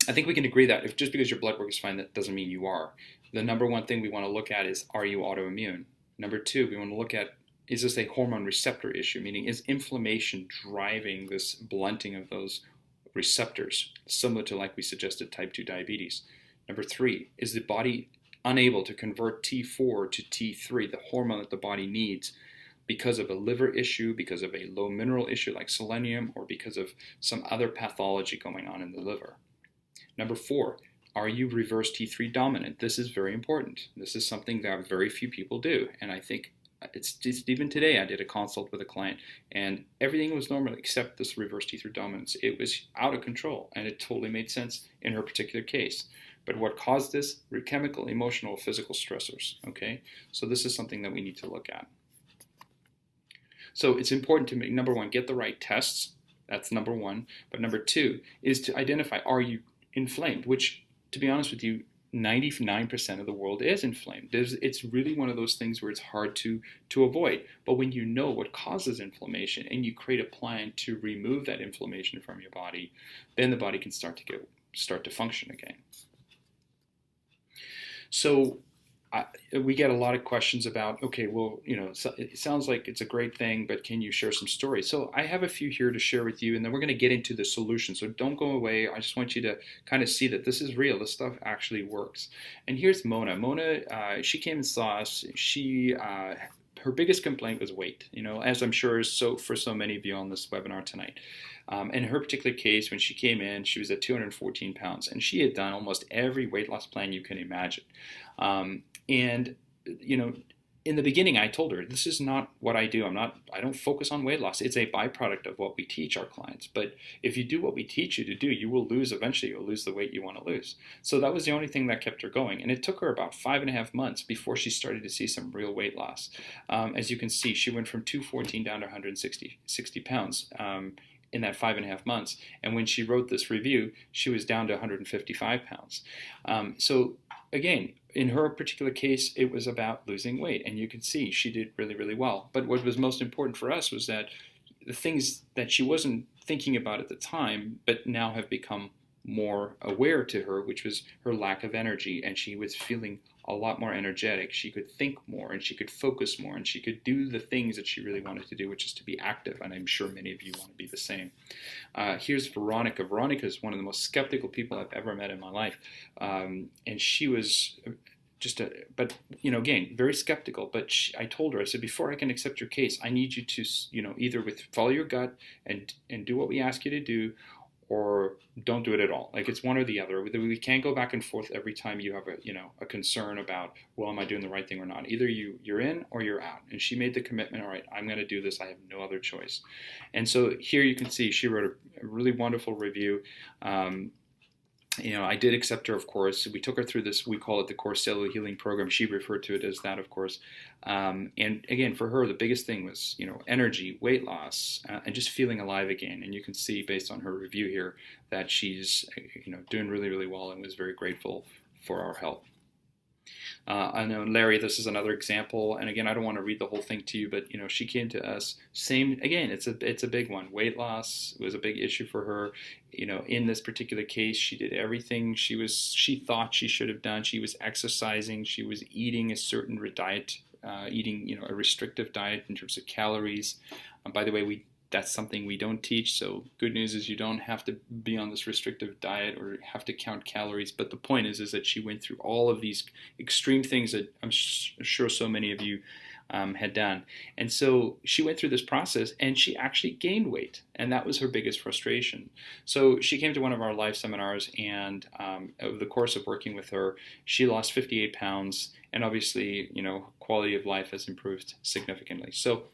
I think we can agree that if just because your blood work is fine, that doesn't mean you are. The number one thing we want to look at is, are you autoimmune? Number two, we want to look at, is this a hormone receptor issue? Meaning, is inflammation driving this blunting of those receptors, similar to, like we suggested, type 2 diabetes? Number 3, is the body unable to convert T4 to T3, the hormone that the body needs, because of a liver issue, because of a low mineral issue like selenium, or because of some other pathology going on in the liver? Number 4, are you reverse T3 dominant? This is very important. This is something that very few people do. And I think it's just, even today, I did a consult with a client and everything was normal except this reverse T3 dominance. It was out of control and it totally made sense in her particular case. But what caused this? Were chemical, emotional, physical stressors. Okay, so this is something that we need to look at. So it's important to make, number 1, get the right tests. That's number 1. But number 2 is to identify, are you inflamed? Which, to be honest with you, 99% of the world is inflamed. It's really one of those things where it's hard to avoid. But when you know what causes inflammation and you create a plan to remove that inflammation from your body, then the body can start to function again. So we get a lot of questions about, okay, well, it sounds like it's a great thing, but can you share some stories? So I have a few here to share with you, and then we're going to get into the solution. So don't go away. I just want you to kind of see that this is real. This stuff actually works. And here's Mona. Mona, she came and saw us. Her biggest complaint was weight, as I'm sure is for so many of you on this webinar tonight. In her particular case, when she came in, she was at 214 pounds, and she had done almost every weight loss plan you can imagine. And in the beginning, I told her, this is not what I do. I don't focus on weight loss. It's a byproduct of what we teach our clients. But if you do what we teach you to do, you will eventually you'll lose the weight you want to lose. So that was the only thing that kept her going. And it took her about 5.5 months before she started to see some real weight loss. As you can see, she went from 214 down to 160 pounds. In that 5.5 months. And when she wrote this review, she was down to 155 pounds. So again, in her particular case, it was about losing weight. And you can see she did really, really well. But what was most important for us was that the things that she wasn't thinking about at the time, but now have become more aware to her, which was her lack of energy. And she was feeling a lot more energetic. She could think more and she could focus more and she could do the things that she really wanted to do, which is to be active. And I'm sure many of you want to be the same. Here's Veronica. Veronica is one of the most skeptical people I've ever met in my life. And she was again, very skeptical. But I told her, I said, before I can accept your case, I need you to, either follow your gut and do what we ask you to do, or don't do it at all. Like, it's one or the other. We can't go back and forth every time you have a concern about, well, am I doing the right thing or not? Either you're in or you're out. And she made the commitment, all right, I'm going to do this. I have no other choice. And so here you can see she wrote a really wonderful review. I did accept her, of course. We took her through this, we call it the Core Cellular Healing Program. She referred to it as that, of course. And again, for her, the biggest thing was, energy, weight loss, and just feeling alive again. And you can see based on her review here that she's, doing really, really well and was very grateful for our help. I know Larry, this is another example, and again, I don't want to read the whole thing to you, but she came to us. Same again, it's a big one. Weight loss was a big issue for her. In this particular case, she did everything she thought she should have done. She was exercising. She was eating a certain diet, eating a restrictive diet in terms of calories. By the way, that's something we don't teach. So good news is you don't have to be on this restrictive diet or have to count calories. But the point is that she went through all of these extreme things that I'm sure so many of you had done. And so she went through this process and she actually gained weight. And that was her biggest frustration. So she came to one of our live seminars, and over the course of working with her, she lost 58 pounds. And obviously, quality of life has improved significantly. So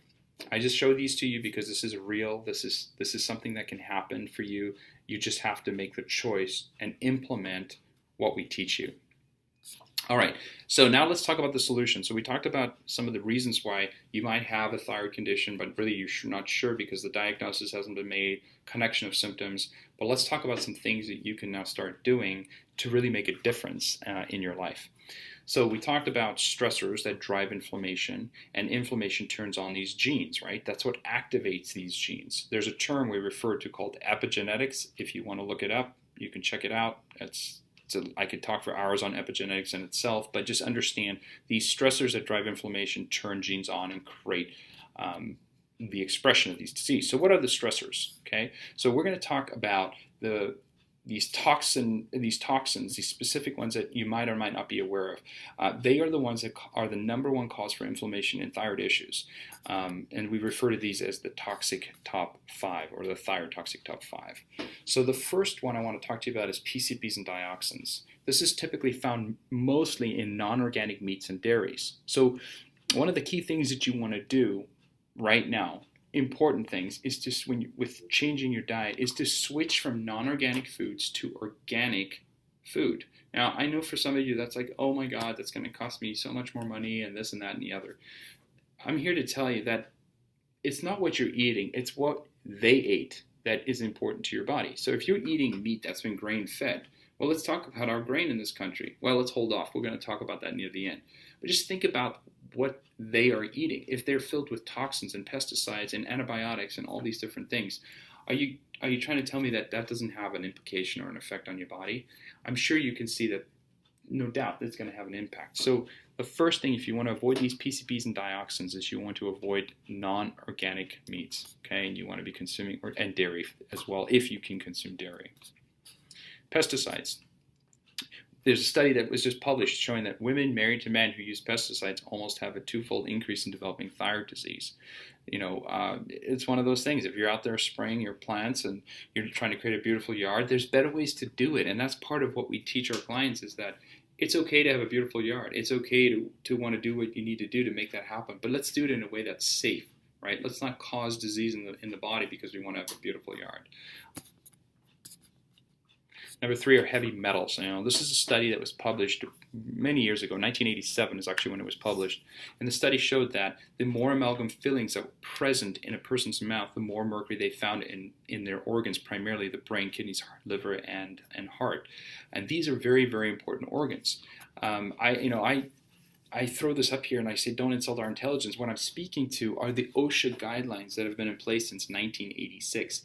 I just show these to you because this is real. This is something that can happen for you. You just have to make the choice and implement what we teach you. All right, so now let's talk about the solution. So we talked about some of the reasons why you might have a thyroid condition, but really you're not sure because the diagnosis hasn't been made, connection of symptoms. But let's talk about some things that you can now start doing to really make a difference in your life. So we talked about stressors that drive inflammation, and inflammation turns on these genes, right? That's what activates these genes. There's a term we refer to called epigenetics. If you want to look it up, you can check it out. It's I could talk for hours on epigenetics in itself, but just understand these stressors that drive inflammation turn genes on and create the expression of these diseases. So what are the stressors? Okay, so we're going to talk about these toxins, these specific ones that you might or might not be aware of. They are the ones that are the #1 cause for inflammation in thyroid issues. And we refer to these as the toxic top 5 or the thyrotoxic top 5. So the first one I want to talk to you about is PCBs and dioxins. This is typically found mostly in non-organic meats and dairies. So one of the key things that you want to do right now, important things, is just with changing your diet, is to switch from non-organic foods to organic food. Now, I know for some of you that's like, oh my God, that's going to cost me so much more money and this and that and the other. I'm here to tell you that it's not what you're eating, it's what they ate that is important to your body. So if you're eating meat that's been grain-fed, well, let's talk about our grain in this country. Well, let's hold off. We're going to talk about that near the end. But just think about what they are eating. If they're filled with toxins and pesticides and antibiotics and all these different things, are you trying to tell me that that doesn't have an implication or an effect on your body? I'm sure you can see that, no doubt, that's going to have an impact. So the first thing, if you want to avoid these PCBs and dioxins, is you want to avoid non-organic meats, okay? And you want to be consuming, and dairy as well, if you can consume dairy. Pesticides. There's a study that was just published showing that women married to men who use pesticides almost have a 2-fold increase in developing thyroid disease. It's one of those things. If you're out there spraying your plants and you're trying to create a beautiful yard, there's better ways to do it. And that's part of what we teach our clients, is that it's okay to have a beautiful yard. It's okay to want to do what you need to do to make that happen. But let's do it in a way that's safe, right? Let's not cause disease in the body because we want to have a beautiful yard. Number 3 are heavy metals. This is a study that was published many years ago. 1987 is actually when it was published. And the study showed that the more amalgam fillings that were present in a person's mouth, the more mercury they found in their organs, primarily the brain, kidneys, liver, and heart. And these are very, very important organs. I throw this up here and I say, don't insult our intelligence. What I'm speaking to are the OSHA guidelines that have been in place since 1986.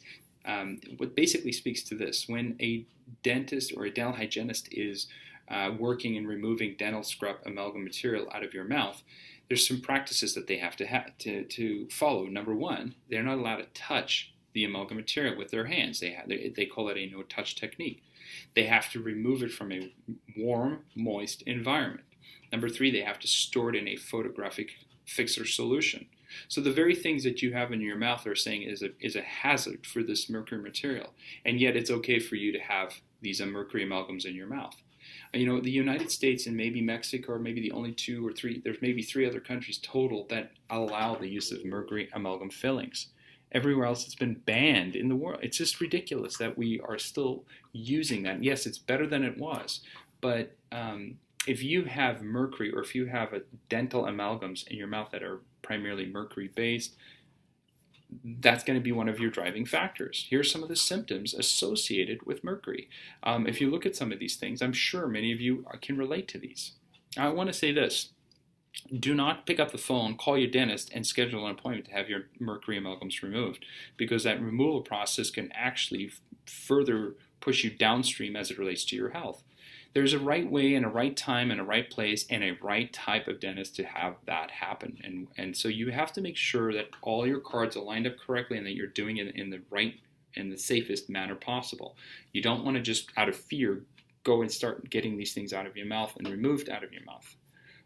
What basically speaks to this: when a dentist or a dental hygienist is working and removing dental scrap amalgam material out of your mouth, there's some practices that they have to follow. Number 1, they're not allowed to touch the amalgam material with their hands. They call it a no-touch technique. They have to remove it from a warm, moist environment. Number 3, they have to store it in a photographic fixer solution. So the very things that you have in your mouth are saying is a hazard for this mercury material, and yet it's okay for you to have these mercury amalgams in your mouth. And, the United States and maybe Mexico are maybe the only 2 or 3, there's maybe 3 other countries total that allow the use of mercury amalgam fillings. Everywhere else it's been banned in the world. It's just ridiculous that we are still using that. Yes, it's better than it was, but if you have mercury, or if you have dental amalgams in your mouth that are primarily mercury based, that's going to be one of your driving factors. Here's some of the symptoms associated with mercury. If you look at some of these things, I'm sure many of you can relate to these. I want to say this: do not pick up the phone, call your dentist, and schedule an appointment to have your mercury amalgams removed, because that removal process can actually further push you downstream as it relates to your health. There's a right way and a right time and a right place and a right type of dentist to have that happen. And so you have to make sure that all your cards are lined up correctly and that you're doing it in the right and the safest manner possible. You don't want to just, out of fear, go and start getting these things out of your mouth and removed out of your mouth.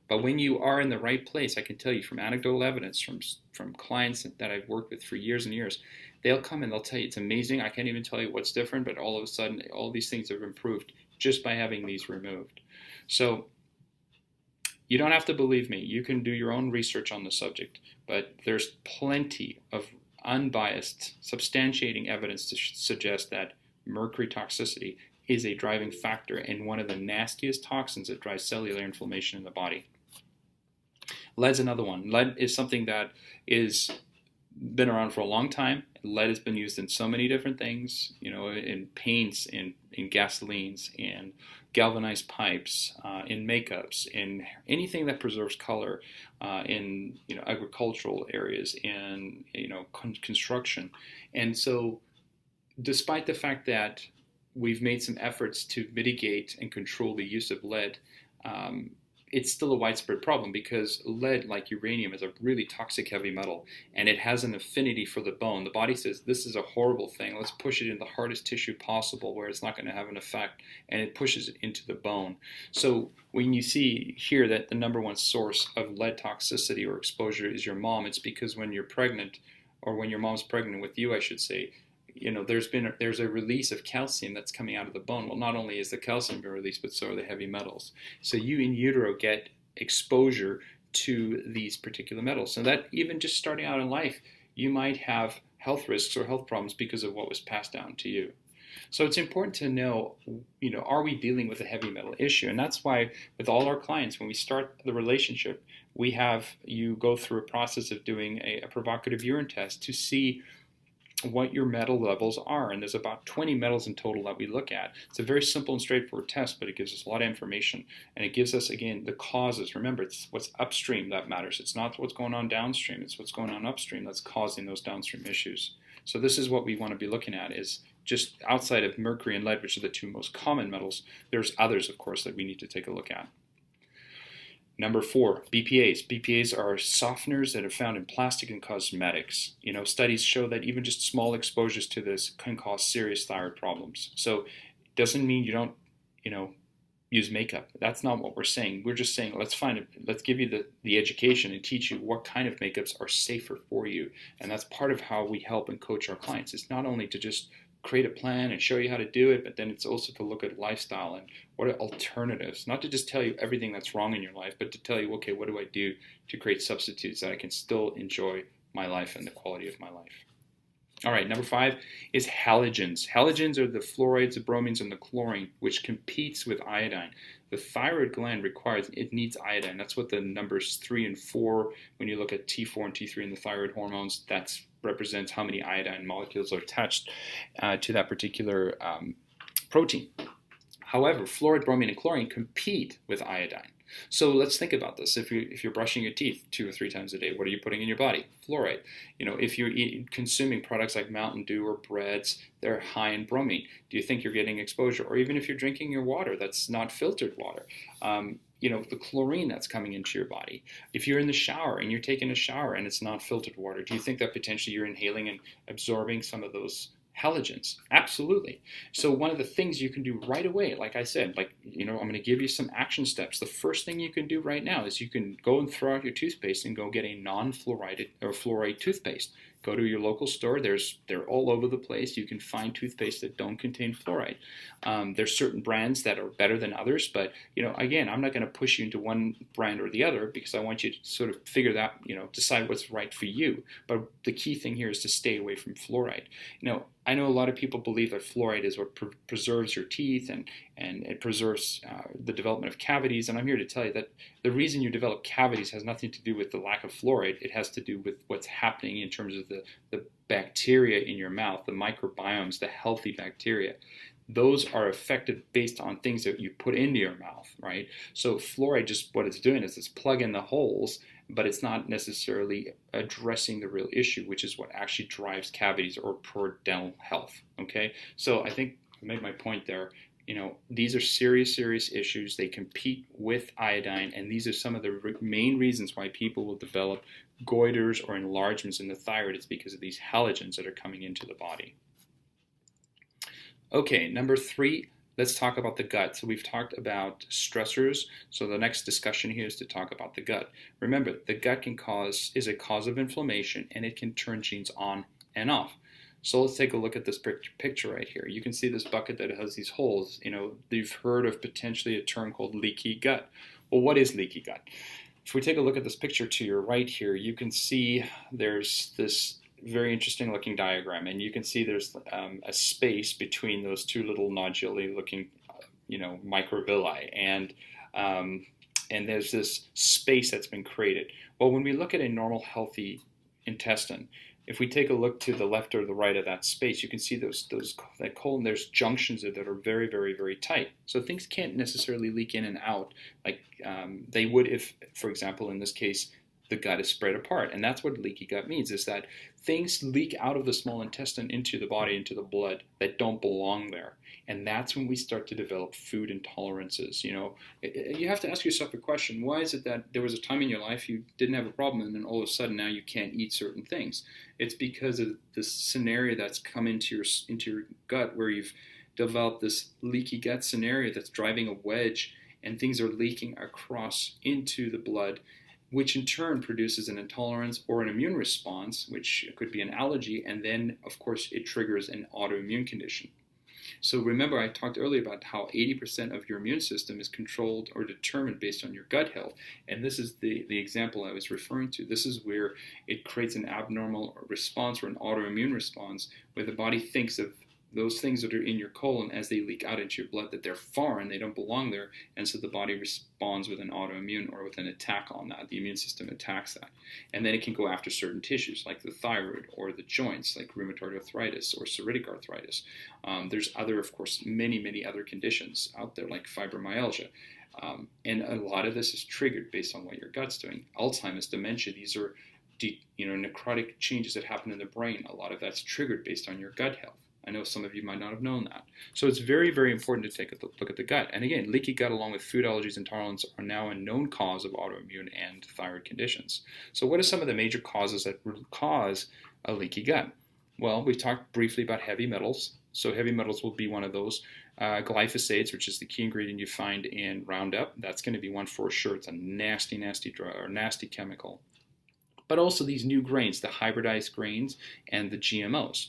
But when you are in the right place, I can tell you from anecdotal evidence from clients that I've worked with for years and years, they'll come and they'll tell you it's amazing. I can't even tell you what's different, but all of a sudden, all these things have improved just by having these removed. So you don't have to believe me. You can do your own research on the subject, but there's plenty of unbiased, substantiating evidence to suggest that mercury toxicity is a driving factor and one of the nastiest toxins that drives cellular inflammation in the body. Lead's another one. Lead is something that is been around for a long time. Lead has been used in so many different things, in paints, in gasolines, in galvanized pipes, in makeups, in anything that preserves color, in agricultural areas, in construction. And so, despite the fact that we've made some efforts to mitigate and control the use of lead, it's still a widespread problem because lead, like uranium, is a really toxic heavy metal, and it has an affinity for the bone. The body says, this is a horrible thing, let's push it in the hardest tissue possible where it's not going to have an effect, and it pushes it into the bone. So when you see here that the number one source of lead toxicity or exposure is your mom, it's because when you're pregnant, or when your mom's pregnant with you, I should say, there's a release of calcium that's coming out of the bone. Well, not only is the calcium being released, but so are the heavy metals. So you in utero get exposure to these particular metals. So that even just starting out in life, you might have health risks or health problems because of what was passed down to you. So it's important to know, are we dealing with a heavy metal issue? And that's why with all our clients, when we start the relationship, we have you go through a process of doing a provocative urine test to see what your metal levels are, and there's about 20 metals in total that we look at. It's a very simple and straightforward test, but it gives us a lot of information, and it gives us, again, the causes. Remember, it's what's upstream that matters. It's not what's going on downstream, it's what's going on upstream that's causing those downstream issues. So this is what we want to be looking at, is just outside of mercury and lead, which are the two most common metals, there's others, of course, that we need to take a look at. Number 4, BPAs. BPAs are softeners that are found in plastic and cosmetics. Studies show that even just small exposures to this can cause serious thyroid problems. So it doesn't mean you don't, use makeup. That's not what we're saying. We're just saying let's give you the education and teach you what kind of makeups are safer for you. And that's part of how we help and coach our clients. It's not only to just create a plan and show you how to do it, but then it's also to look at lifestyle and what are alternatives, not to just tell you everything that's wrong in your life, but to tell you, okay, what do I do to create substitutes that I can still enjoy my life and the quality of my life. All right, number 5 is halogens. Halogens are the fluorides, the bromines, and the chlorine, which competes with iodine. The thyroid gland it needs iodine. That's what the numbers 3 and 4, when you look at T4 and T3 in the thyroid hormones, that represents how many iodine molecules are attached to that particular protein. However, fluoride, bromine, and chlorine compete with iodine. So let's think about this. If you're brushing your teeth 2 or 3 times a day, what are you putting in your body? Fluoride. If you're consuming products like Mountain Dew or breads, they're high in bromine. Do you think you're getting exposure? Or even if you're drinking your water that's not filtered water, the chlorine that's coming into your body. If you're in the shower and you're taking a shower and it's not filtered water, do you think that potentially you're inhaling and absorbing some of those halogens? Absolutely. So one of the things you can do right away, like I said, I'm going to give you some action steps. The first thing you can do right now is you can go and throw out your toothpaste and go get a non-fluoride or fluoride toothpaste. Go to your local store. They're all over the place. You can find toothpaste that don't contain fluoride. There's certain brands that are better than others, but again, I'm not going to push you into one brand or the other because I want you to sort of figure that, decide what's right for you. But the key thing here is to stay away from fluoride. I know a lot of people believe that fluoride is what preserves your teeth and it preserves the development of cavities. And I'm here to tell you that the reason you develop cavities has nothing to do with the lack of fluoride. It has to do with what's happening in terms of the bacteria in your mouth, the microbiomes, the healthy bacteria. Those are affected based on things that you put into your mouth, right? So fluoride, just what it's doing is it's plugging the holes, but it's not necessarily addressing the real issue, which is what actually drives cavities or poor dental health, okay? So I think I made my point there. These are serious issues. They compete with iodine, and these are some of the main reasons why people will develop goiters or enlargements in the thyroid. It's because of these halogens that are coming into the body. Okay, number 3, let's talk about the gut. So we've talked about stressors. So the next discussion here is to talk about the gut. Remember, the gut is a cause of inflammation, and it can turn genes on and off. So let's take a look at this picture right here. You can see this bucket that has these holes. You've heard of potentially a term called leaky gut. Well, what is leaky gut? If we take a look at this picture to your right here, you can see there's this very interesting looking diagram, and you can see there's a space between those two little nodule looking microvilli, and there's this space that's been created. Well, when we look at a normal healthy intestine, if we take a look to the left or the right of that space, you can see that colon, there's junctions that are very, very, very tight. So things can't necessarily leak in and out like they would if, for example, in this case, the gut is spread apart. And that's what leaky gut means, is that things leak out of the small intestine into the body, into the blood, that don't belong there. And that's when we start to develop food intolerances. You have to ask yourself a question: why is it that there was a time in your life you didn't have a problem, and then all of a sudden now you can't eat certain things? It's because of this scenario that's come into your gut, where you've developed this leaky gut scenario that's driving a wedge, and things are leaking across into the blood, which in turn produces an intolerance or an immune response, which could be an allergy, and then, of course, it triggers an autoimmune condition. So remember, I talked earlier about how 80% of your immune system is controlled or determined based on your gut health. And this is the example I was referring to. This is where it creates an abnormal response, or an autoimmune response, where the body thinks of those things that are in your colon as they leak out into your blood, that they're foreign, they don't belong there, and so the body responds with an autoimmune, or with an attack on that. The immune system attacks that. And then it can go after certain tissues, like the thyroid, or the joints, like rheumatoid arthritis or psoriatic arthritis. There's other, of course, many other conditions out there, like fibromyalgia. And a lot of this is triggered based on what your gut's doing. Alzheimer's, dementia, these are necrotic changes that happen in the brain. A lot of that's triggered based on your gut health. I know some of you might not have known that. So it's very, very important to take a look at the gut. And again, leaky gut along with food allergies and intolerance are now a known cause of autoimmune and thyroid conditions. So what are some of the major causes that cause a leaky gut? Well, we've talked briefly about heavy metals. So heavy metals will be one of those. Glyphosates, which is the key ingredient you find in Roundup, that's going to be one for sure. It's a nasty drug, or nasty chemical. But also these new grains, the hybridized grains and the GMOs.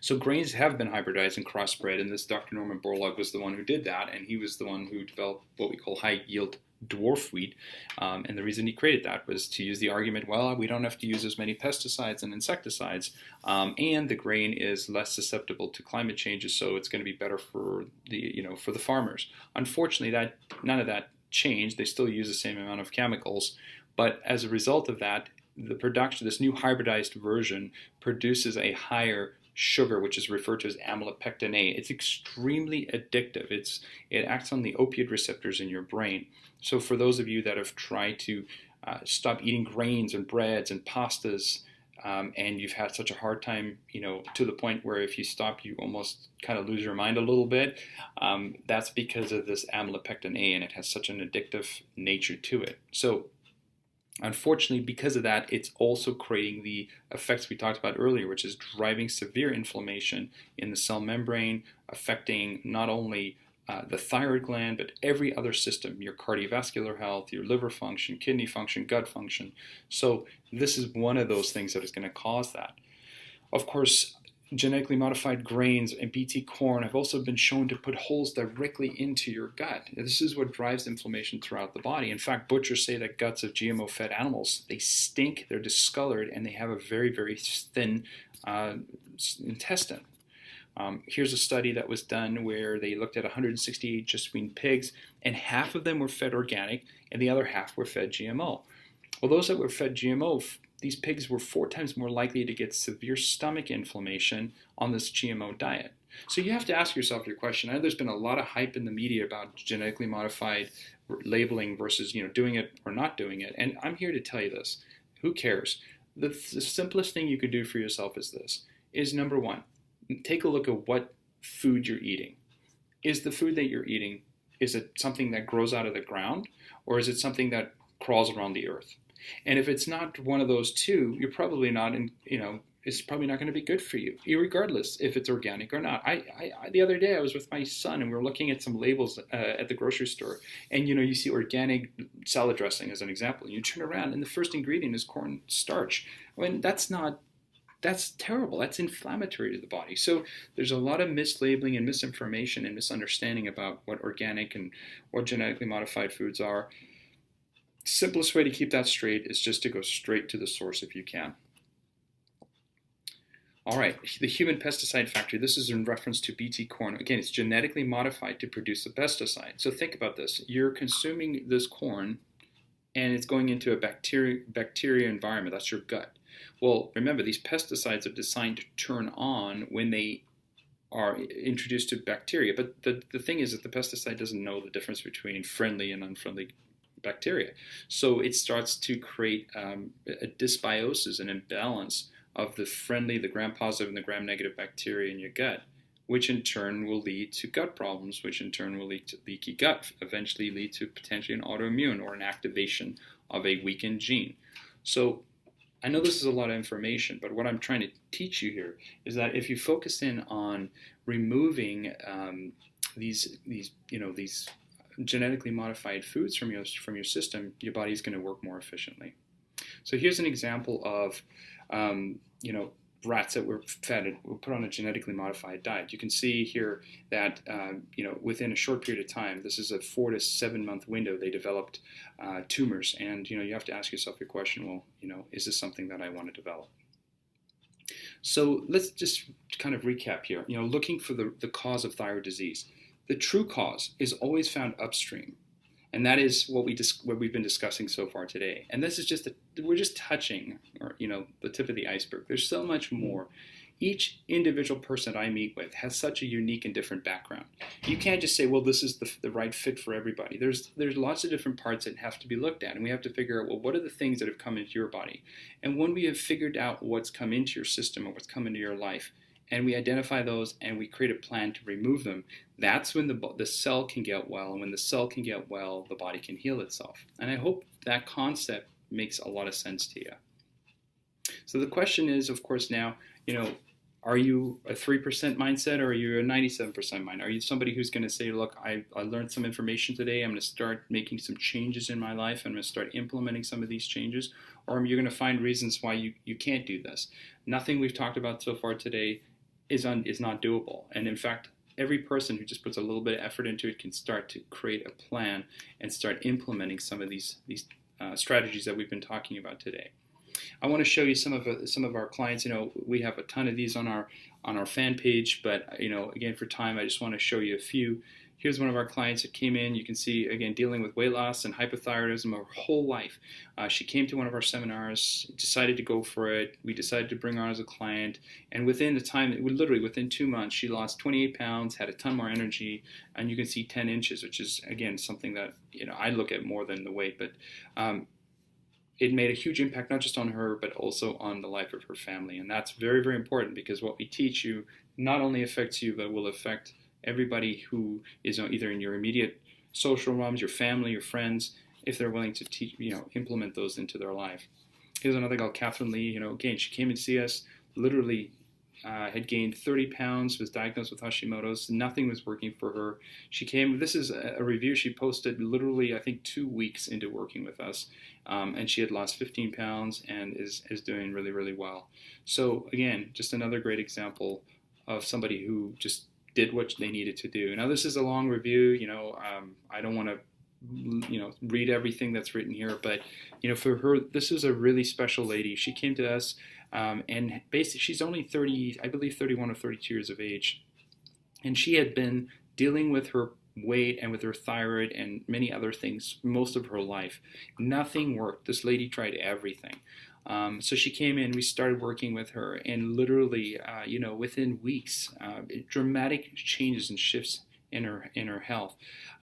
So grains have been hybridized and crossbred, and this Dr. Norman Borlaug was the one who did that, and he was the one who developed what we call high-yield dwarf wheat. And the reason he created that was to use the argument, well, we don't have to use as many pesticides and insecticides, and the grain is less susceptible to climate changes, so it's going to be better for the farmers. Unfortunately, none of that changed. They still use the same amount of chemicals, but as a result of that, the production, this new hybridized version, produces a higher sugar, which is referred to as amylopectin A. It's extremely addictive. It acts on the opioid receptors in your brain. So for those of you that have tried to stop eating grains and breads and pastas, and you've had such a hard time, to the point where if you stop, you almost kind of lose your mind a little bit, that's because of this amylopectin A, and it has such an addictive nature to it. So unfortunately, because of that, it's also creating the effects we talked about earlier, which is driving severe inflammation in the cell membrane, affecting not only the thyroid gland, but every other system, your cardiovascular health, your liver function, kidney function, gut function. So this is one of those things that is going to cause that. Of course, genetically modified grains and BT corn have also been shown to put holes directly into your gut. This is what drives inflammation throughout the body. In fact, butchers say that guts of GMO-fed animals, they stink, they're discolored, and they have a very, very thin intestine. Here's a study that was done where they looked at 168 just weaned pigs, and half of them were fed organic, and the other half were fed GMO. Well, those that were fed GMO, these pigs were 4 times more likely to get severe stomach inflammation on this GMO diet. So you have to ask yourself your question. I know there's been a lot of hype in the media about genetically modified labeling versus doing it or not doing it. And I'm here to tell you this. Who cares? The simplest thing you could do for yourself is this. Is number one, take a look at what food you're eating. Is the food that you're eating, is it something that grows out of the ground, or is it something that crawls around the earth? And if it's not one of those two, you're probably not it's probably not going to be good for you, regardless if it's organic or not. The other day I was with my son and we were looking at some labels at the grocery store, and you see organic salad dressing as an example. You turn around and the first ingredient is corn starch. That's terrible. That's inflammatory to the body. So there's a lot of mislabeling and misinformation and misunderstanding about what organic and what genetically modified foods are. Simplest way to keep that straight is just to go straight to the source if you can. All right, the Human Pesticide Factory. This is in reference to BT corn. Again, it's genetically modified to produce a pesticide. So think about this. You're consuming this corn, and it's going into a bacteria environment. That's your gut. Well, remember, these pesticides are designed to turn on when they are introduced to bacteria. But the thing is that the pesticide doesn't know the difference between friendly and unfriendly bacteria. So it starts to create a dysbiosis, an imbalance of the gram-positive and the gram-negative bacteria in your gut, which in turn will lead to gut problems, which in turn will lead to leaky gut, eventually lead to potentially an autoimmune or an activation of a weakened gene. So I know this is a lot of information, but what I'm trying to teach you here is that if you focus in on removing these genetically modified foods from your system, your body is going to work more efficiently. So here's an example of rats that were put on a genetically modified diet. You can see here that within a short period of time, this is a 4 to 7 month window, they developed tumors, and you have to ask yourself your question, well, is this something that I want to develop? So let's just kind of recap here. Looking for the cause of thyroid disease. The true cause is always found upstream. And that is what we've been discussing so far today. And this is we're just touching, the tip of the iceberg. There's so much more. Each individual person that I meet with has such a unique and different background. You can't just say, well, this is the right fit for everybody. There's lots of different parts that have to be looked at, and we have to figure out, well, what are the things that have come into your body? And when we have figured out what's come into your system or what's come into your life, and we identify those and we create a plan to remove them, that's when the cell can get well. And when the cell can get well, the body can heal itself. And I hope that concept makes a lot of sense to you. So the question is, of course, now, are you a 3% mindset or are you a 97% mind? Are you somebody who's going to say, look, I learned some information today, I'm going to start making some changes in my life, I'm going to start implementing some of these changes? Or are you going to find reasons why you can't do this? Nothing we've talked about so far today is not doable. And in fact, every person who just puts a little bit of effort into it can start to create a plan and start implementing some of these strategies that we've been talking about today. I want to show you some of our clients. We have a ton of these on our fan page, but again, for time, I just want to show you a few. Here's one of our clients that came in. You can see, again, dealing with weight loss and hypothyroidism her whole life. She came to one of our seminars, decided to go for it. We decided to bring her on as a client. And within the time, literally within 2 months, she lost 28 pounds, had a ton more energy, and you can see 10 inches, which is, again, something that I look at more than the weight. But it made a huge impact, not just on her, but also on the life of her family. And that's very, very important, because what we teach you not only affects you, but will affect everybody who is either in your immediate social realms, your family, your friends, if they're willing to implement those into their life. Here's another girl, Catherine Lee. Again, she came and see us, literally had gained 30 pounds, was diagnosed with Hashimoto's. Nothing was working for her. She came, this is a review she posted literally, I think, 2 weeks into working with us. And she had lost 15 pounds and is doing really, really well. So again, just another great example of somebody who just did what they needed to do. Now, this is a long review. I don't want to read everything that's written here, but for her, this is a really special lady. She came to us, and basically she's only 31 or 32 years of age, and she had been dealing with her weight and with her thyroid and many other things most of her life. Nothing worked. This lady tried everything. So she came in, we started working with her, and literally, within weeks, dramatic changes and shifts in her health.